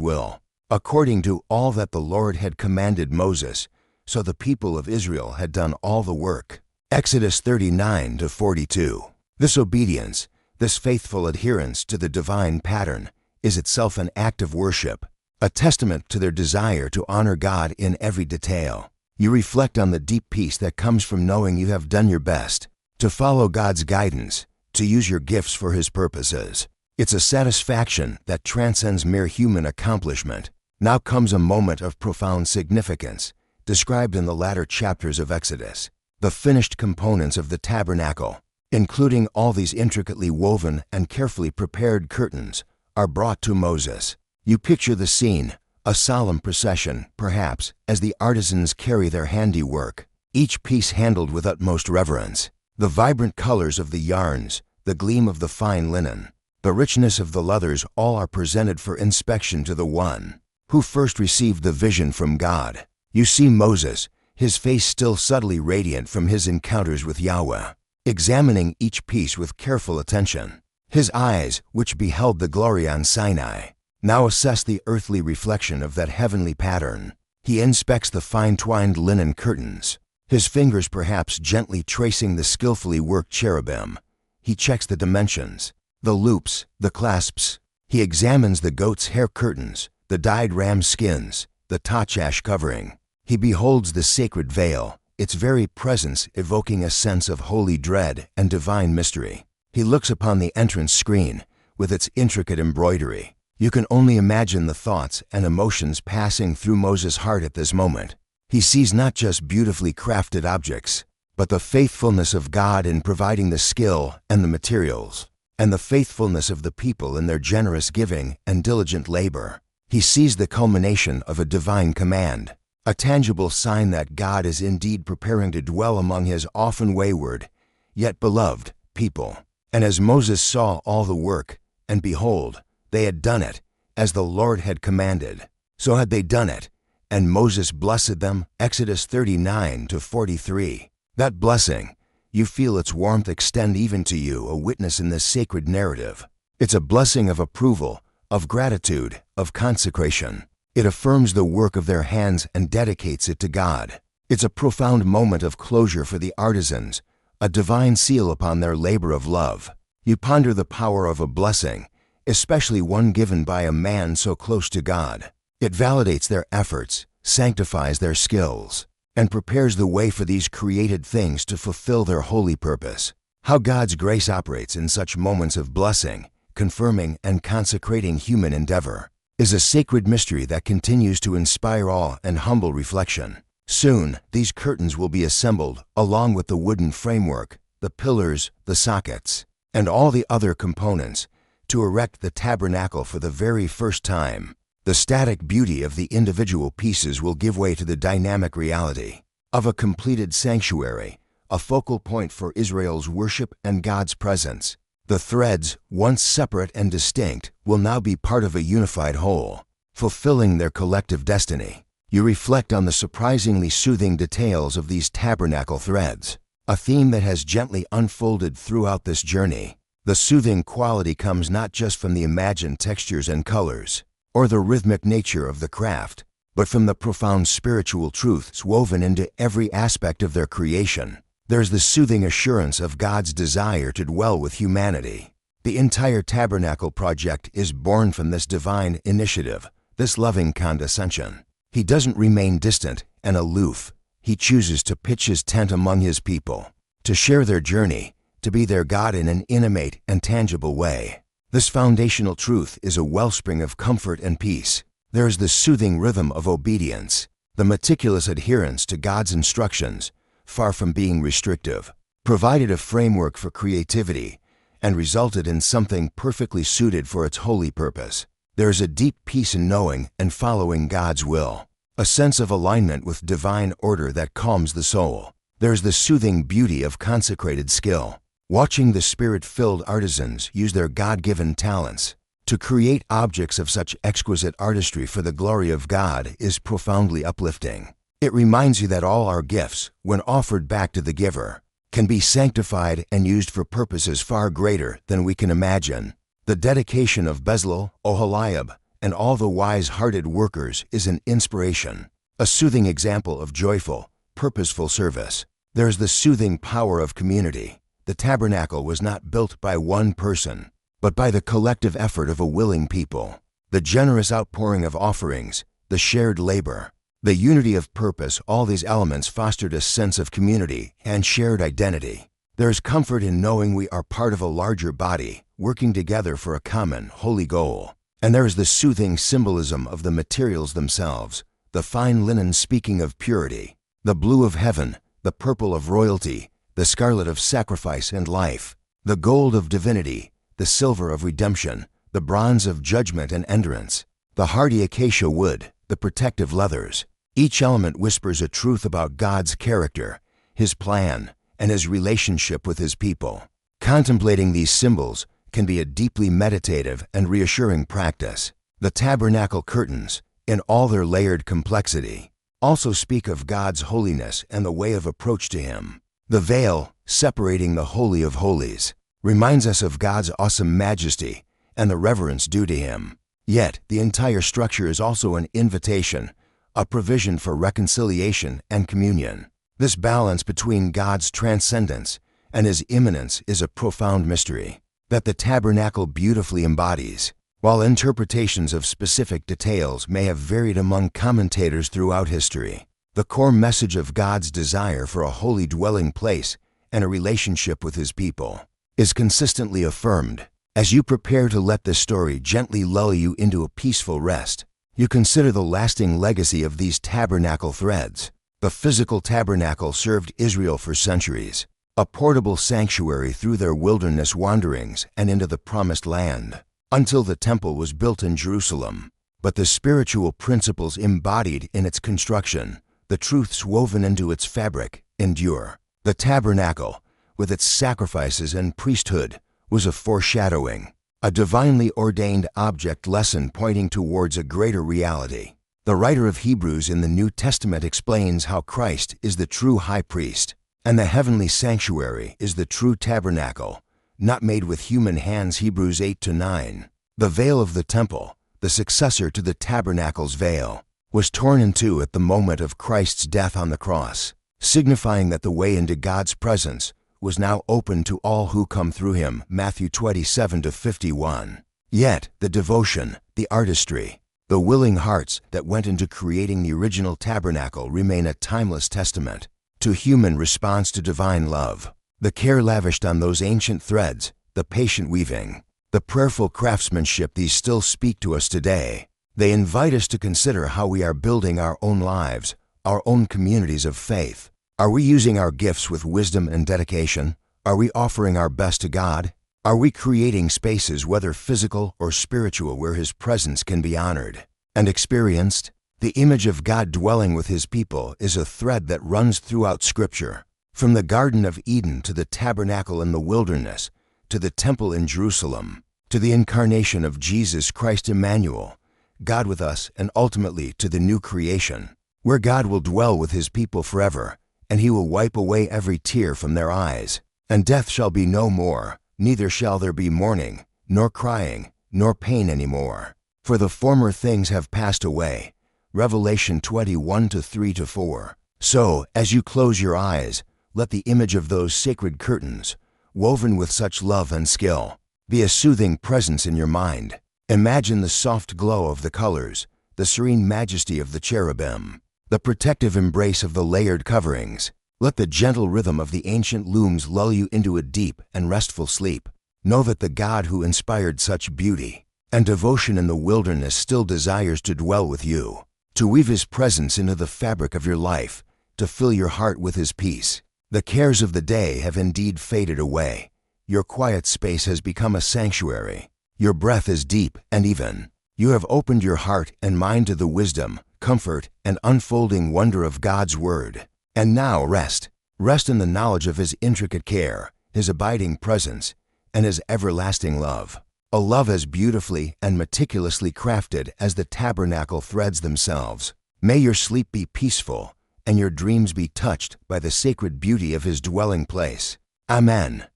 will, according to all that the Lord had commanded Moses, so the people of Israel had done all the work. Exodus 39-42. This obedience, this faithful adherence to the divine pattern, is itself an act of worship, a testament to their desire to honor God in every detail. You reflect on the deep peace that comes from knowing you have done your best to follow God's guidance, to use your gifts for His purposes. It's a satisfaction that transcends mere human accomplishment. Now comes a moment of profound significance, described in the latter chapters of Exodus. The finished components of the tabernacle, including all these intricately woven and carefully prepared curtains, are brought to Moses. You picture the scene, a solemn procession, perhaps, as the artisans carry their handiwork, each piece handled with utmost reverence. The vibrant colors of the yarns, the gleam of the fine linen, the richness of the leathers, all are presented for inspection to the one who first received the vision from God. You see Moses, his face still subtly radiant from his encounters with Yahweh, examining each piece with careful attention. His eyes, which beheld the glory on Sinai, now assess the earthly reflection of that heavenly pattern. He inspects the fine-twined linen curtains, his fingers perhaps gently tracing the skillfully worked cherubim. He checks the dimensions, the loops, the clasps. He examines the goat's hair curtains, the dyed ram skins, the Tahash covering. He beholds the sacred veil, its very presence evoking a sense of holy dread and divine mystery. He looks upon the entrance screen, with its intricate embroidery. You can only imagine the thoughts and emotions passing through Moses' heart at this moment. He sees not just beautifully crafted objects, but the faithfulness of God in providing the skill and the materials, and the faithfulness of the people in their generous giving and diligent labor. He sees the culmination of a divine command, a tangible sign that God is indeed preparing to dwell among His often wayward, yet beloved, people. And as Moses saw all the work, and behold, they had done it, as the Lord had commanded, so had they done it, and Moses blessed them. Exodus 39-43. That blessing, you feel its warmth extend even to you, a witness in this sacred narrative. It's a blessing of approval, of gratitude, of consecration. It affirms the work of their hands and dedicates it to God. It's a profound moment of closure for the artisans, a divine seal upon their labor of love. You ponder the power of a blessing, especially one given by a man so close to God. It validates their efforts, sanctifies their skills, and prepares the way for these created things to fulfill their holy purpose. How God's grace operates in such moments of blessing, confirming and consecrating human endeavor, is a sacred mystery that continues to inspire awe and humble reflection. Soon, these curtains will be assembled along with the wooden framework, the pillars, the sockets, and all the other components to erect the tabernacle for the very first time. The static beauty of the individual pieces will give way to the dynamic reality of a completed sanctuary, a focal point for Israel's worship and God's presence. The threads, once separate and distinct, will now be part of a unified whole, fulfilling their collective destiny. You reflect on the surprisingly soothing details of these tabernacle threads, a theme that has gently unfolded throughout this journey. The soothing quality comes not just from the imagined textures and colors, or the rhythmic nature of the craft, but from the profound spiritual truths woven into every aspect of their creation. There's the soothing assurance of God's desire to dwell with humanity. The entire tabernacle project is born from this divine initiative, this loving condescension. He doesn't remain distant and aloof. He chooses to pitch His tent among His people, to share their journey, to be their God in an intimate and tangible way. This foundational truth is a wellspring of comfort and peace. There is the soothing rhythm of obedience, the meticulous adherence to God's instructions, far from being restrictive, provided a framework for creativity and resulted in something perfectly suited for its holy purpose. There is a deep peace in knowing and following God's will, a sense of alignment with divine order that calms the soul. There is the soothing beauty of consecrated skill. Watching the Spirit-filled artisans use their God-given talents to create objects of such exquisite artistry for the glory of God is profoundly uplifting. It reminds you that all our gifts, when offered back to the giver, can be sanctified and used for purposes far greater than we can imagine. The dedication of Bezalel, Oholiab, and all the wise-hearted workers is an inspiration, a soothing example of joyful, purposeful service. There is the soothing power of community. the tabernacle was not built by one person, but by the collective effort of a willing people. The generous outpouring of offerings, the shared labor, the unity of purpose, all these elements fostered a sense of community and shared identity. There is comfort in knowing we are part of a larger body, working together for a common, holy goal. And there is the soothing symbolism of the materials themselves, the fine linen speaking of purity, the blue of heaven, the purple of royalty, the scarlet of sacrifice and life, the gold of divinity, the silver of redemption, the bronze of judgment and endurance, the hardy acacia wood, the protective leathers. Each element whispers a truth about God's character, His plan, and His relationship with His people. Contemplating these symbols can be a deeply meditative and reassuring practice. The tabernacle curtains, in all their layered complexity, also speak of God's holiness and the way of approach to Him. The veil, separating the Holy of Holies, reminds us of God's awesome majesty and the reverence due to Him. Yet, the entire structure is also an invitation, a provision for reconciliation and communion. This balance between God's transcendence and His immanence is a profound mystery that the tabernacle beautifully embodies. While interpretations of specific details may have varied among commentators throughout history, the core message of God's desire for a holy dwelling place and a relationship with His people is consistently affirmed. As you prepare to let this story gently lull you into a peaceful rest, you consider the lasting legacy of these tabernacle threads. The physical tabernacle served Israel for centuries, a portable sanctuary through their wilderness wanderings and into the Promised Land, until the temple was built in Jerusalem. But the spiritual principles embodied in its construction, the truths woven into its fabric, endure. The tabernacle, with its sacrifices and priesthood, was a foreshadowing, a divinely ordained object lesson pointing towards a greater reality. The writer of Hebrews in the New Testament explains how Christ is the true high priest, and the heavenly sanctuary is the true tabernacle, not made with human hands. Hebrews 8-9. The veil of the temple, the successor to the tabernacle's veil, was torn in two at the moment of Christ's death on the cross, signifying that the way into God's presence was now open to all who come through Him. Matthew 27-51. Yet, the devotion, the artistry, the willing hearts that went into creating the original tabernacle remain a timeless testament to human response to divine love. The care lavished on those ancient threads, the patient weaving, the prayerful craftsmanship, these still speak to us today. They invite us to consider how we are building our own lives, our own communities of faith. Are we using our gifts with wisdom and dedication? Are we offering our best to God? Are we creating spaces, whether physical or spiritual, where His presence can be honored and experienced? The image of God dwelling with His people is a thread that runs throughout Scripture. From the Garden of Eden to the tabernacle in the wilderness, to the temple in Jerusalem, to the incarnation of Jesus Christ Emmanuel, God with us, and ultimately to the new creation, where God will dwell with His people forever, and He will wipe away every tear from their eyes. And death shall be no more, neither shall there be mourning, nor crying, nor pain any more. For the former things have passed away. Revelation 21-3-4. So, as you close your eyes, let the image of those sacred curtains, woven with such love and skill, be a soothing presence in your mind. Imagine the soft glow of the colors, the serene majesty of the cherubim, the protective embrace of the layered coverings. Let the gentle rhythm of the ancient looms lull you into a deep and restful sleep. Know that the God who inspired such beauty and devotion in the wilderness still desires to dwell with you, to weave His presence into the fabric of your life, to fill your heart with His peace. The cares of the day have indeed faded away. Your quiet space has become a sanctuary. Your breath is deep and even. You have opened your heart and mind to the wisdom, comfort, and unfolding wonder of God's Word. And now rest. Rest in the knowledge of His intricate care, His abiding presence, and His everlasting love. A love as beautifully and meticulously crafted as the tabernacle threads themselves. May your sleep be peaceful, and your dreams be touched by the sacred beauty of His dwelling place. Amen.